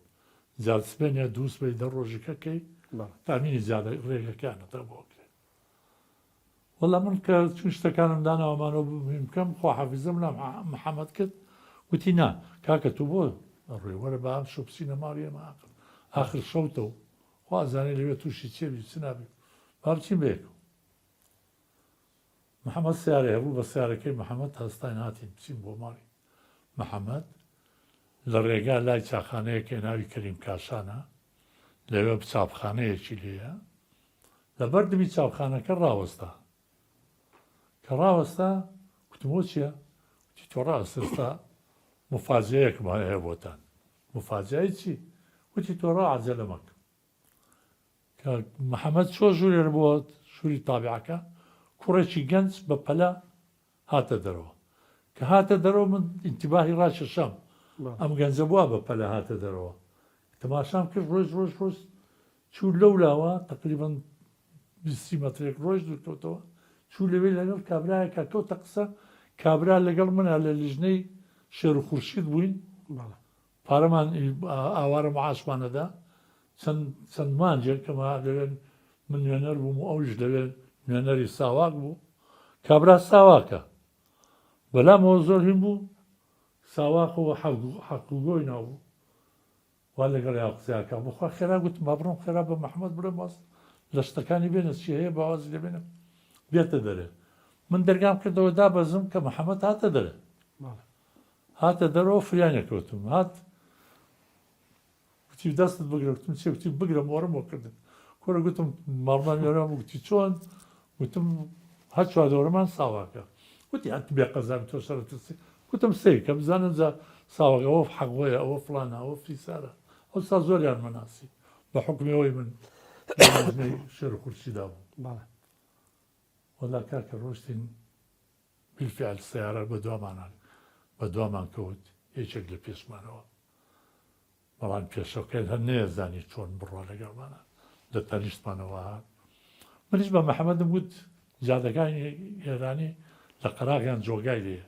جار سبەینە دوو سبەی دە ڕۆژەکەکەی تامینی زیادە ڕێگەکانەتە بۆ کرێت وەڵام من کە چون شتەکانم داناوەمانەوە بکەم خواحافیزەم لە محەممەد کرد وتی نا کاکە تو بۆ ڕێوەرە بە ئەم شوپسینە ماڵی ئەمە ئاخر شەوتە و خوازانێ لەوێ تووشی چێبی چ نابی با بچین بێک محەممەد سیارە هەبوو بە سیارەکەی محەممەد هەستای هاتین بچین بۆ ماڵی محەممەد لە ڕێگا لای چاخانەیەکە ناوی کەریم کاشانە لەوێ چاپخانەیەکی لێیە لە بەردەمی چاپخانەکە ڕاوەستا کە ڕاوەستا وتمۆ چییە؟ وتی تۆ ڕاستستا مفاجەیەکمان هەیە بۆتان مفاجایی چی؟ وتی تۆ ڕائەجە لەمەکە کە محەممەد چۆ ژوورێر بۆ شووری تابعەکە کوڕێکی گەنج بە پەلە هاتە دەرەوە کە هاتە دەرەوە من ئینتیباهی ڕاکێشام ئەم گەنجە بووە بە پەلە هاتە دەرەوە تەماشام کرد ڕۆژ چوو لەو لاوە تقریبان 20 مەترێک ڕۆژ دوورکەوتەوە چوو لەوێ لەگەڵ کابرایەکە کەوتە قسە کابرا لەگەڵ منە لە لیژنەی شێر و خورشید بووین پارەمان ئاوارە معاشمانەدا چەند مانجێک کەمە لەوێن من نوێنەر بووم و ئەوش لەوێن نوێنەری ساواک بوو کابرا ساواکە بەلامەوە زۆر هین بوو ساواکەوە حەقوگۆی ناوبوو وا لەگەڵ یا قسەکە بخوا خێرا گوتم با بڕۆم خێرا بە محەممەد بڕێ باس لە شتەکانی بێنە چی هەیە باوازی لێبێنم بێتە دەرێ من دەرگام کردەوە دابەزم کە محەممەد هاتە دەرێ هاتە دەرەوە فریانێکەوتم هات وتی دەستت بگرەوتم چێ وتی بگرم وەڕم بۆ کردن کۆرە گوتم ماڵمان وێرام وتی چۆن وتم هەر چوادۆرەمان ساواکە وتی هەت بێ قەزام تۆ شەرەتسی گوتم سێ کە بزانن جا ساواکە ئەوە حەقوەیە ئەوە فڵانە ئەوە فیسارە ئەو سا زۆریان مەناسی بە حکمەوەی من شێر و خورشیدا بوو وەلا کاکە ڕۆشتین بالفعل سیارە بە دوامان کەوت یەکێک لە پێشمانەوە بەڵام پێشەکەی هەر نێزانی چۆن بڕوا لەگەڵمانە لە تەنیشتمانەوە هات منیش بە محەممەدم گوت جادەکانی ئێرانی لە قەراغیان جۆگای لێە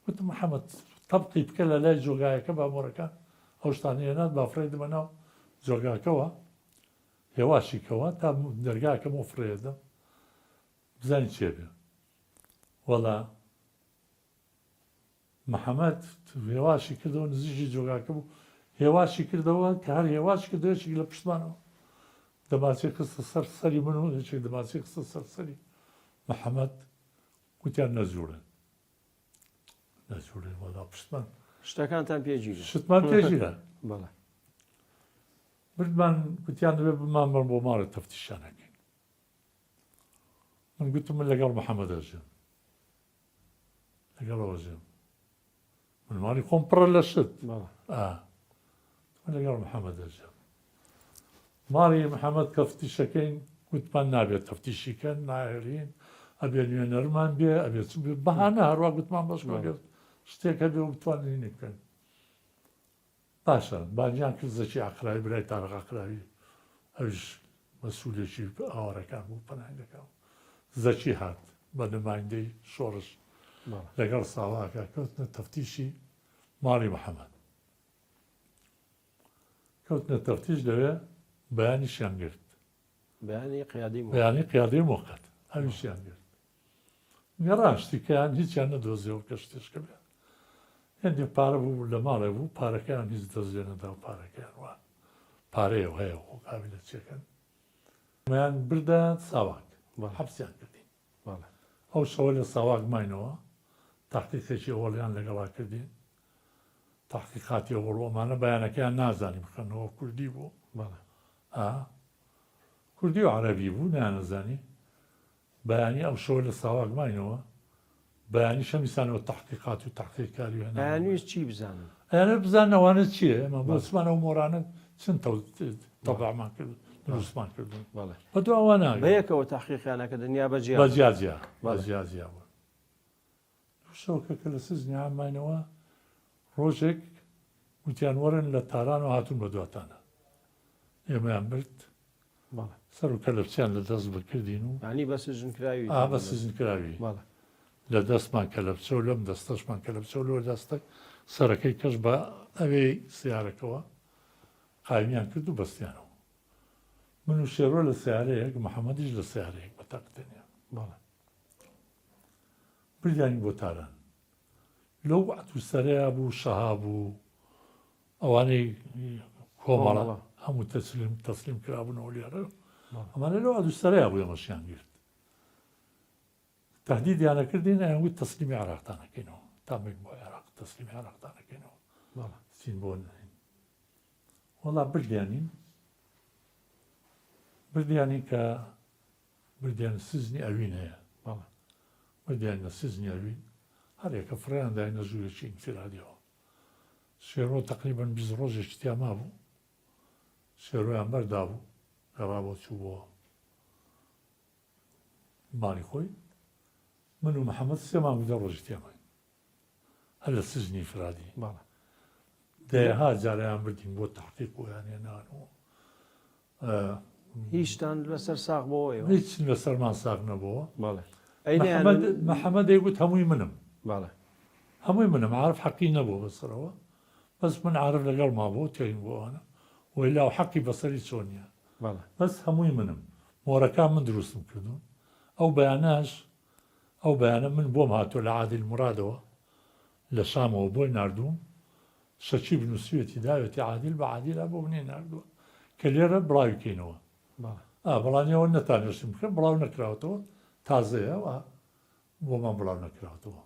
وتم محەممەد تەبقی بکە لە لای جۆگایەکە بامۆرەکان ئەو شتانەیەنات بافرێ دمەناو جۆگاکەوە هێواشیکەوە تا دەرگاکەم و فرێدەم بزانی چێ بێ وەڵا محەممەد هێواشی کردەوە نزیژی جۆگاکە بوو هێواشی کردەوە کە هەر هێواش کردەوەیەکی لە پشتمانەوە دەماچێ خستە سەر سەری من و هێچێک دەماچێ خستە سەر سەری محەممەد گوتیان نەزوورن وەڵا پشتمان شتەکانتان پێگیرە شتمان پێگیرە بردمان گوتیان دەبێ بمان بڕ بۆ ماڵە تەفتیشانەکەین من گوتم من لەگەڵ محەممەد ئەژێم لەگەڵەوە ژێم من ماڵی خۆم پڕە لە شت من لەگەڵ محەممەد ئەژێم ماڵی محەممەد تەفتیشەکەین گوتمان نابێت تەفتیشیکەن ناهێرین ئەبێ نوێنەرمان بێ ئەبێ چ بێ بەهانە هەروە گوتمان بەش بەگەر شتێک هەبێ و بتوانین بکەن باشە بانجیان کرد زەکی عەقراوی برای تارق عەقراوی ئەوش مەسئولێکی ئاوارەکان بوو پەناهندەکان زەکی هات بە نمایندەی شۆڕش لەگەڵ ساواکە کەوتنە تەفتیشی ماڵی محەممەد کەوتنە تەفتیش لەوێ بەیانیشیان گرت بەیانی قیادەی موقەت ئەویشیان گرت گەڕان شتیکەیان هیچیان نەدۆزیەوە کە شتێشکە بێت هێندێ پارە بوو لە ماڵێ بوو پارەکەیان هیچ دەستێنەدا و پارەکەیان وە پارەیە هەیە قابل لە چێکەن مەیان بردە ساواک حەبسیان کردین ئەو شەوە لە ساواک ماینەوە تاقیقێکی ئەوڵیان لەگەڵا کردین تاقیقاتی ئەوڵۆمانە بەیانەکەیان نازانی بخەنەوە کوردی بوو کوردی و عەرەبی بوو نانەزانی بەیانی ئەو شەوە لە ساواک ماینەوە بەیانی شەمیسانەوە تحقیقات و تحقیقکاری هەناویست چی بزانن ئەیانە بزانەوانە چییە ئەمە بۆسمانە و مۆرانە چەند تەبعمان کرد دروستمان کردوون بەڵێ بە دووەوە بەیەکەوە تاقیقیانەکە دنیا بەجیا بەجیازیا بوو شەوکە کە لە سزنیامانەوە ڕۆژێک وتیان وەرن لە تاران و هاتوون بە دواتانە ئێمەیان برد سەر و کەلەپچیان لە دەست بکردین و ینی بە سژنکراوی بە سزنکراوی لە دەستمان کەلەپچە و لەم دەستەشمان کەلەپچە و لۆ دەستە سەرەکەی کەش بە ئەوێ سیارەکەەوە قایمیان کرد و بەستیانەوە من و شێڕۆ لە سیارەیەک محەممەدیش لە سیارەیەک بە تاقتێنیان بریانی بۆ تاران لەو ئەتوسەرەیە بوو شەها بوو ئەوانەی کۆمەڵە هەموو تەسلیم کرابوونەوە لێرە ئەمانە لەو ئەدوسەرەیە بوو ئەمەشیان گرت تهدیدیانە کردین ئەیانگووت تەسلیمی عێراقتانەکەینەوە تامێک بۆ عێراق تەسلیمی عێراقتانەکەینەوە چین بۆ نین وەڵا بردیانی کە بردیان سزنی ئەوین هەیە بردیان لە سزنی ئەوین هەرێکە فڕیان داینە ژوورێکی ئینفرادیەوە شێرۆ تقریبەن 20 ڕۆژێکی تیاما بوو شێرۆیان بەردا بوو گەڕا بۆ چوو بۆ ماڵی خۆی من و محەممەد 3 مانگ 10 ڕۆژی تێمای هەر لە سزنی فرادی دەیەها جارەیان بردین بۆ تحقیق بۆیان هێنانەوە هیچتان لەسەر ساغ بۆ هیچ لەسەرمان ساغ نەبووە محەممەد دەیگوت هەمووی منم باڵێ هەمووی منم عارف حەقی نەبوو بەسەرەوە بەس من عارف لەگەڵ ما بۆ تێین بۆوانە وەیلا و حەقی بەسەری چۆنیە بەس هەمووی منم مۆرەکان من دروستم کردوون ئەو بەیانە من بۆم هاتووە لە عادل مرادەوە لە شامەوە بۆی نردووم شەچی بنووسوێتی داوێتی عادل بە عادیلا بۆ منێ نردووە کە لێرە بڵاویکەینەوە بەڵانیەوە نەتانێشتم بکەم بڵاو نەکراوەتەوە تازەیەوە بۆمان بڵاو نەکراوەتەوە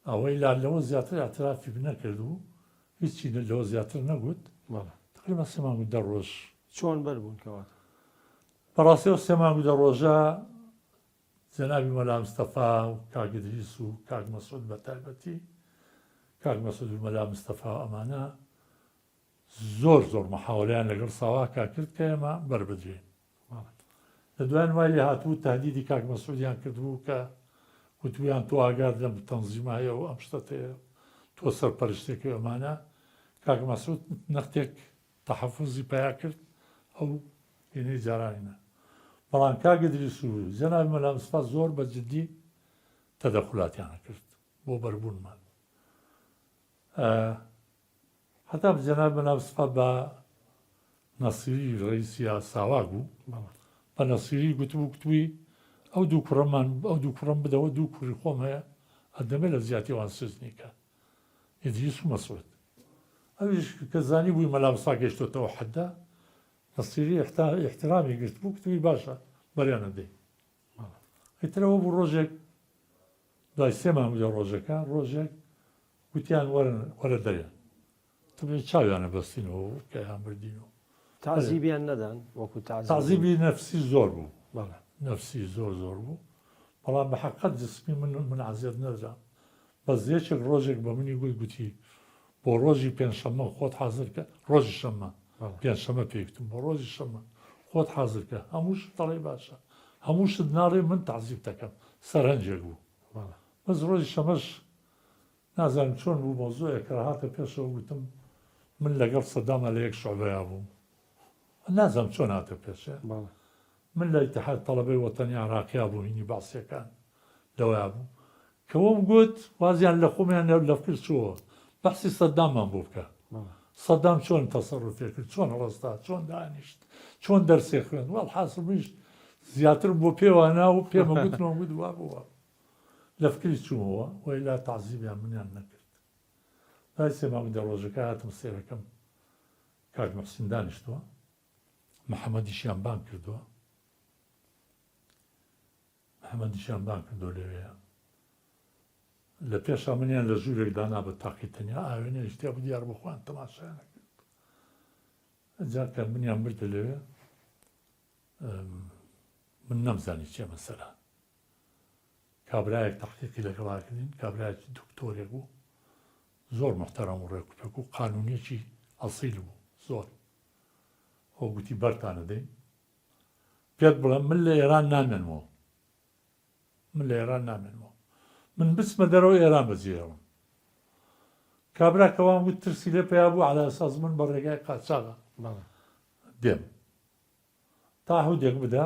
ئەوەی لا لەوە زیاتر ئاعترافی نەکردو هیچی لەوە زیاتر نەگوت تقریبا 3 مانگ 10 ڕۆژ چۆن بەربوون کەواتە بەڕاستیەوە 3 مانگ 10 ڕۆژە جەنابی مەلا مستەفا و کاک ئیدریس و کاک مەسعود بە تایبەتی کاک مەسعود و مەلا مستەفا ئەمانە زۆر مەحاوەلەیان لەگەڵ ساواکا کرد کە ئێمە بەربدرێن لە دوایان وای لێ هاتوو تهدیدی کاک مەسعودیان کردبوو کە وتویان تۆ ئاگاد لەم تەنزیمایە و ئەم شتەتەیە تۆ سەرپەرشتێکی ئەمانە کاک مەسعود نەختێک تەحەفوزی پیا کرد ئەو هێنەی جارانینە بەڵام کاک ئیدریس و جەنابی مەلا مستەفا زۆر بە جددی تەدەخولاتیانە کرد بۆ بەربوونمان هەتا جەنابی مەلا مستەفا بە نەسیری ڕئیسی ساواک بوو بە نەسیری گوتووی ئەو دوو کوڕم بدەوە دوو کوڕی خۆم هەیە ئەدەمێ لە زیاتیوان سزنیکە ئیدریس و مەسعود ئەویش کە زانی بووی مەلا مستەفا گەیشتۆتەوە حەددا نەسیری احترامی گرت بوو کتوی باشە بەریانە دەی ئیترەوە بوو ڕۆژێک دوای 3 مانگ ڕۆژەکە ڕۆژێک گوتیان وەرە دەریان تبێ چاویانە بەستینەوە کەیان بردینەوە تازیبیان نەدان وەکو تازیبی نەفسی زۆر بوو نەفسی زۆر بوو بەڵام بە حەقیقەت جسمی من عەزیەت نەدرام بەس یەکێک ڕۆژێک بە منی گوتی بۆ ڕۆژی پێنجشەممە خۆت حازرکە ڕۆژی شەممە پێنجشەممە پێکتم بۆ ڕۆژی شەممە خۆت حازرکە هەمووش دەڵێ باشە هەمووشت ناڕێ من تەعزیب دەکەم سەرنجێک بوو بەس ڕۆژی شەمەش نازانم چۆن بوو مۆزوعێک کە هاتە پێشەوە گوتم من لەگەڵ سەدامە لە یەک شعبەیە بووم نازانم چۆن هاتە پێشە من لە ئیتیحاد تەڵەبەی وەتەنی عێراقیا بوو هینی باسیەکان لەوەیە بوو کەوەم گوت وازیان لە خۆمیان لە فکر چووە بەحسی سەداممان بۆ بکە سەدام چۆن تەسەڕوفێ کرد چۆن ڕۆستا چۆن دانیشت چۆن دەرسێ خوێن وەڵحاسڵ میشت زیاتر بۆ پێوانە و پێمە گوتنەوە گوت وا بووە لە فکری چوومەوە وەی لا تەعزیبیان منیان نەکرد دوای 3 مانگ 10 ڕۆژەکە هاتم سێرەکەم کاک مەحسین دانیشتووە محەممەدیشیان بان کردووە محەممەدیشیان بان کردۆ لەوەیە لە پێشا منیان لە ژوورێک دانا بە تاقیتەنیا ئاوێنێ شتیا بوو دیار بخۆیان تەماشایانە کرد جاکە منیان بردە لەوێ من نەمزانی چێ مەسەلە کابرایەک تەحقیقی لەگەڵاکردین کابرایەکی دکتۆرێک بوو زۆر محتەرەم و ڕێکوپێک و قانونیەکی ئەسیل بوو زۆر ئەو گوتی بەرتانە دەین پێت بڵێم من لە ئێران نامێنمەوە من بچمە دەرەوە ئێران بەجێڕم کابراکەوان گوت ترسی لێ پێیا بوو عەلا ئەساس من بە ڕێگای قاچاغە دێم تاهودێک بدا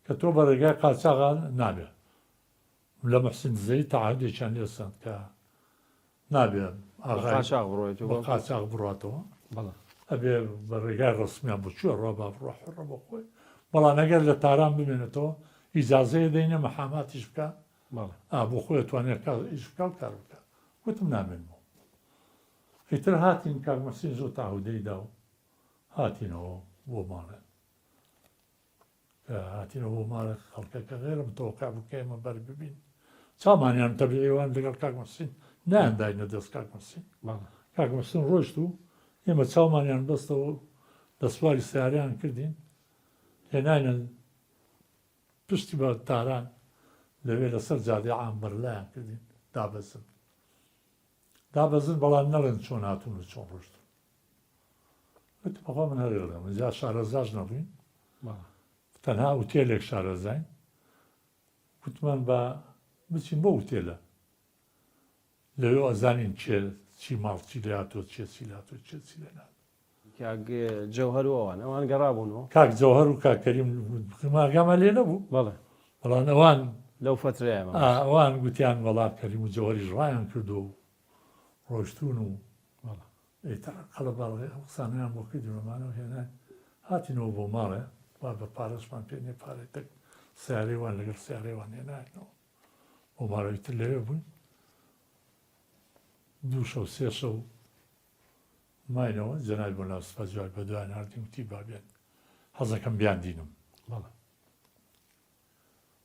کە تۆ بە ڕێگای قاچاغان نابێ لە مەحسین دزەی تاهودێکیان لێساند کە نابێ قاچاغ بڕاتەوە ئەبێ بە ڕێگای ڕسمیان بچووە ڕۆ با بڕۆ حڕە بە خۆی بەڵام ئەگەر لە تاران بمێنێتەوە ئیجازەیە دەینە مەحاماتیش بکە بۆ خۆی توانێت ئیش بکە و کار بکە وتم نامێنمەوە ئیتر هاتین کاک مەحسین زۆر تاهودەیدا و هاتینەوە بۆ ماڵێ هاتینەوە بۆ ماڵێ خەڵکەکە غێرم تەوەقع بوو کە ئێمە بەر ببین چاومانیان تەبیعیوان لەگەڵ کاک مەحسین نایانداینە دەست کاک مەحسین کاک مەحسین ڕۆیشت و ئێمە چاومانیان بەستەوە دەسواری سیاریان کردین هێناینە پشتی بە تاران لەوێ لەسەر جادەی عامبەرلایان کردین دابەزن بەڵام نەڵێن چۆن هاتوون و چۆن ڕۆشتون وتم بەخوا من هەرێڵێم جا شارەزاش نەبووین تەنها ئوتێلێک شارەزاین وتمان بە بچین بۆ ئوتێلە لەوێ ئەزانین چی ماڵ چی لێ هاتۆ چی لێ هاتۆ چی لێ نات کاک جەوهەر و ئەوان گەڕابوونەوە کاک جەوهەر و کاک کەریم ماگامە لێ نەبوو بەڵام ئەوان لەو فترەیە ئەوان گوتیان وەڵا کەریم و جەوهەریش ڕایان کردو و ڕۆشتون و قەڵە باڵێ قسانیان بۆ کردومانەوە هێنای هاتینەوە بۆ ماڵێ وا بە پارەشمان پێنێ پارێتێک سیارەیوان لەگەڵ سیارەیوان هێناینەوە بۆ ماڵەویتر لەوێ بووین 2 شەو 3 شەو ماینەوە جەنای بۆ ناوسپا جوای بە دوای ناردین وتی بابێن حەزەکەم بیاندینم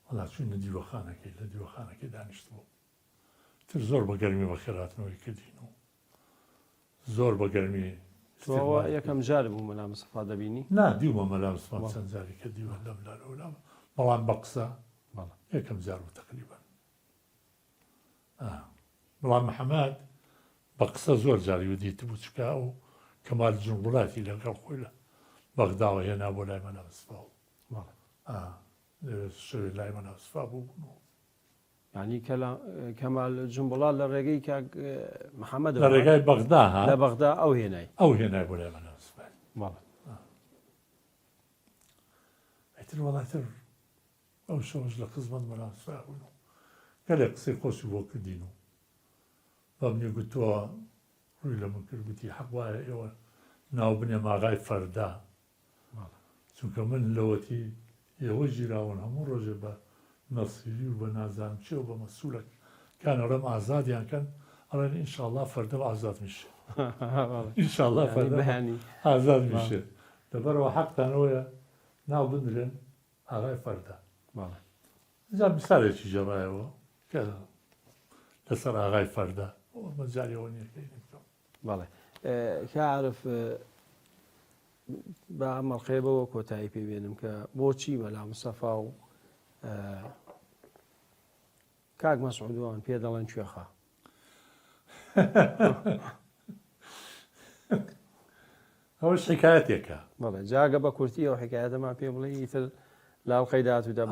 وەڵا چوینە دیوەخانەکەی لە دیوەخانەکەی دانیشتبوو تر زۆر بە گەرمی بە خێراتنەوەی کردین و زۆر بە گەرمی یەکەم جار بوو مەلا مستەفا دەبینی دیومە مەلا مستەفا چەند جاری کە دیوە لەم لارەوە بەڵام بە قسە یەکەم جار بوو تەقریبەن بەڵام محەممەد بە قسە زۆر جاری و دیت بوو چکا و کەمال جوڵاتی لەگەڵ خۆی لە بەغداوە هێنا بۆ لای مەلا مستەفا شوێ لای مەلا مستەفا بوو یعنی کەمال جوڵات لە ڕێگەی کاک محەممەد لە ڕێگای بەغدا لە بەغدا ئەو هێنای بۆ لای مەلا مستەفا ئیتر وەڵاتر ئەو شەوش لە خزمەت مەلا مستەفا بوون و گەلێک قسەی خۆشی بۆ کردین و بەمنی گوتووە ڕووی لە من کرد گوتی حەق وایە ئێوە ناو بنێ ماغای فەردا چونکە من لەوەتی ئێوە ژیراون هەموو ڕۆژێ بە مەسیری و بە نازانم چێ و بە مەسوولەک کانەڕەم ئازادیان کەن ئەڵێن ئینشاءڵڵا فەردە ئازاد میشێ ئینشاءڵڵا فەردە ئازاد میشێ لەبەرەوە حەقتانەوەیە ناو بنرێن ئاغای فەردا جا مثالێکی ژەڕایەوە کە لەسەر ئاغای فەردا مەجاریەوە نیەکەی بکەم بەڵێ کەعارف بە ئەمەڵقێبەوە کۆتایی پێبێنم کە بۆچی مەلا مستەفا و کاک مەسعودوان پێ دەڵێن کوێخە ئەوش حکایەتێکە بەڵێ جاگە بە کورتی ئەو حکایەتەمان پێ بڵێ ئیتر لاڵقەی داتوودا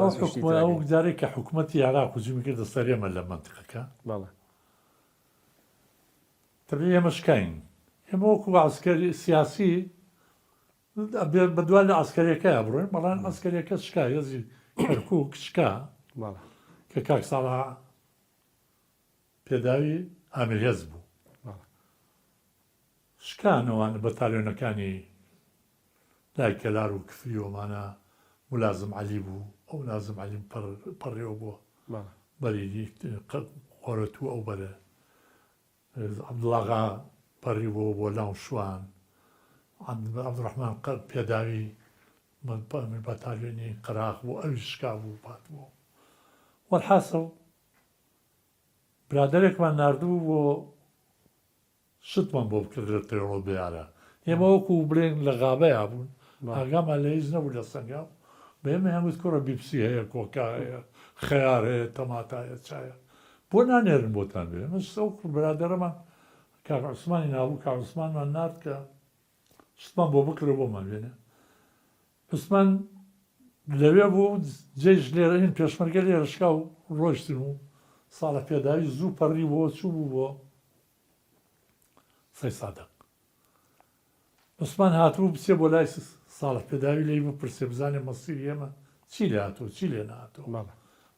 ئەو جارێک کە حکوومەتی عێراق هجومی کردە سەر ئێمە لە مەنتیقەکە بەڵێ تەبێ ئێمە شکاین ئێمە وەکو عەسکەری سیاسی بە دوای لە عەسکەریەکەیە بڕۆین بەڵام عەسکەریەکە شکا هێزی کەرکووک شکا کە کاک ساڵح پێداوی ئامیر هێز بوو شکانەوان بەتالیۆنەکانی لای کەلار و کفری ومانە ملازم عەلی بوو ئەو لازم عەلی پەڕێەوە بووە بەری قۆرەتوو ئەو بەرە عەبدوڵاغا پەڕی بووە بۆ لاو شوان عەبدوڕەحمان پێداوی بەتالیۆنی قەراق بوو ئەوی شکا بوو پات بوو وەڵحاسڵ برادەرێکمان ناردوو بۆ شتمان بۆ بکردێتەوە بێارە ئێمە وەکو بڵێن لە غابەیە بوون ئاگامان لە هیچ نەبوو لە سەنگاو بە ئێمە هەمووت کوڕە بیپسی هەیە کۆکا هەیە خەیار هەیە تەماتایە چایە بۆ نانێرن بۆتان بێ ئێمە وەکو برادەرەمان کاک عوسمانی نابوو کاک عوسمانمان نارد کە شتمان بۆ بکرێ بۆمان بێنێ عوسمان لەوێ بوو جێژ لێرە هین پێشمەرگە لێرە شکا و ڕۆیشتن و ساڵە پێداوی زوو پەڕی بۆ چوو بوو بۆ سەی سادق عوسمان هاتبوو بچێ بۆ لای ساڵە پێداوی لێی بپرسێ بزانێ مەسیری ئێمە چی لێ هاتووە چی لێ نهاتوە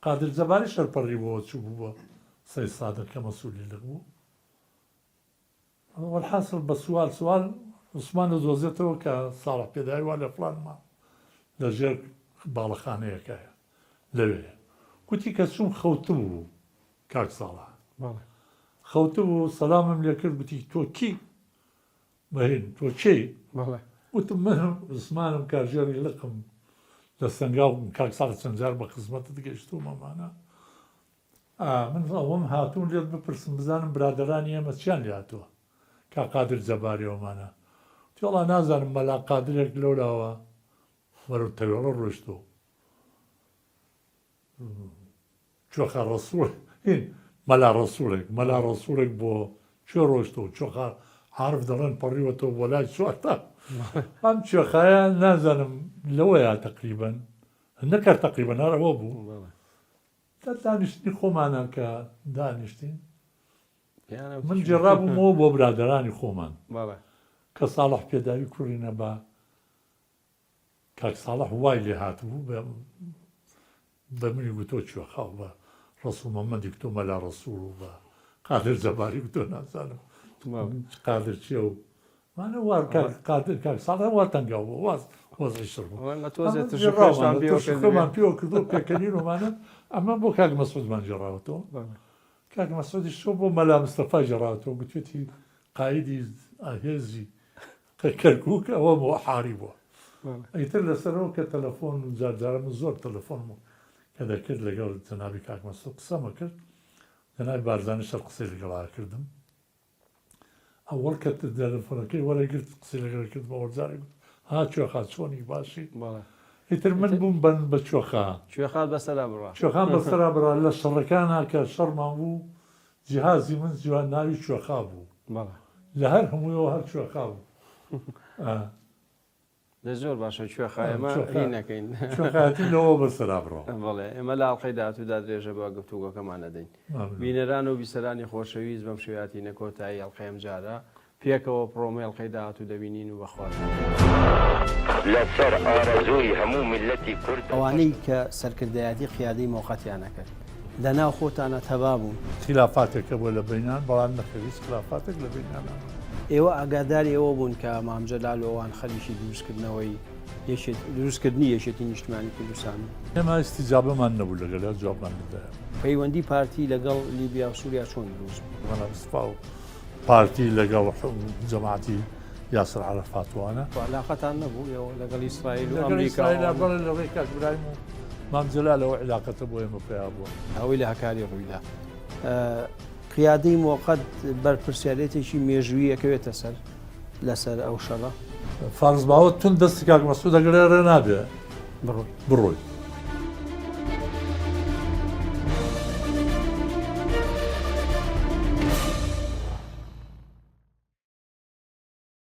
قادر جەباری شەرپەڕی بۆ چوو بوو بۆ سەی سادق کە مەسوولی لە بوو والحاصل بە سوال عوسمان دۆزێتەوە کە ساڵە پێداوی وا لە فڵانما لەژێر باڵەخانەیەکایە لەوێ کوتی کە چوم خەوتم بوو کاک ساڵە خەوتم بوو سەلامم لێ کرد گوتی تۆ کی بەهین تۆ چی وتم من عوسمانم کارژێری لقم لە سەنگاو کاک ساڵە چەند جار بە خزمەتت گەیشتومەمانە من ئەوەم هاتوون لێت بپرسم بزانم برادەرانی ئێمە چیان لێ هاتووە کا قادر جەباریەوەمانە وڵا نازانم مەلا قادرێک لەولاوە وەرە تەوێڵە ڕۆیشتۆ چۆخە ڕەسوول مەلا ڕەسوولێک بۆ کوێ ڕۆیشتۆ چۆخە عارف دەڵێن پەڕیوەتەوە بۆ لای چوارتا ئەم چێخایە نازانم لەوەیە تەقریبەن نەکرد تەقریبەن هەرەوە بوو دانیشتنی خۆمانە کە دانیشتین من جێڕابوومەوە بۆ برادەرانی خۆمان کە ساڵح پێداوی کوڕینە بە کاک ساڵح وای لێ هاتبوو بە منی گوتۆ کوێخاو بە ڕەسوول مەمەدی گوتۆ مەلا ڕەسوول و بە قادر جەباری گوتۆ نازانم قادر چییە و مانە وار قادر کاک ساڵح وا تەنگاو بوو وەزعی شڕ بوومان پێوە کردو پێکەنین ومانە ئەمە بۆ کاک مەسعودمان جێڕاوەتەوە کاک مەسعودی شۆ بۆ مەلا مستەفا جێڕاوەتەوە گوتوێتی قایدی هێزی کەرکووک ئەوە بۆ حاری بووە ئەیتر لەسەرەوە کە تەلەفۆن و جارجارە من زۆر تەلەفۆنم کە دەکرد لەگەڵ جەنابی کاک مەسعود قسەمە کرد جەنابی بارزانی شەر قسەی لەگەڵا کردم ئەوەڵ کە تەلەفۆنەکەی وەرەگرت قسەی لەگەڵ کرد بە وەرجاری گوت ها کوێخا چۆنی باشی ئیتر من بووم بە کوێخات بەسەرا بڕا کوێخان بەسەرا بڕا لە شەڕەکانە کە شەڕمان بوو جیهازی من جوان ناوی کوێخا بوو لە هەر هەموویەوە هەر کوێخا بوو زۆر باشە کوێخایەمە نەکەین کوێخایەتی لەوە بەسەرا بڕۆ بەڵێ ئێمە لە ئاڵقەی داهاتوودا درێژە بە گفتوگۆکەمان دەدەین بینەران و بیسەرانی خۆشەویست بەم شێوەتی نەکۆتایی ئەڵقەیەم جارە پێکەوە پرۆمە ئەڵقەی داهاتوو دەبینین و بەخواتان لەسەر ئارەزووی هەموو میلەتی کورد ئەوانەی کە سەرکردایەتی قیادەی مۆقەتیانە کرد لەناو خۆتانە تەوا بوون خلافاتێکە بۆ لە بینان بەڵام نەخەویست خلافاتێک لە بینانە ئێوە ئاگاداری ئەوە بوون کە مام جەلال ئەوان خەریکی دروستکردنەوەی دروستکردنی یەکێتی نیشتیمانی کوردستان ئێمە ئیستیجابەمان نەبوو لەگەڵ جوابمان بدایە پەیوەندی پارتی لەگەڵ لیبیا و سووریا چۆن دروست بوو و پارتی لەگەڵ جەماعەتی یاسر عەرەفاتوانە علاقەتان نەبوو لەگەڵ ئیسرائیل و ئەمریکا بەڵێ لەڕێی کاک برایم و مام جەلالەوە علاقەتە بۆ ئێمە پێیا بووە ئەوەی لە هەکاری ڕوویدا قیادەی مۆقەت بەرپرسیارەتێکی مێژووی ئەکەوێتە لەسەر ئەو شەڕە فارزباوە تون دەستی کاک مەسعود ئەگەر ڕێ نابێ بڕۆی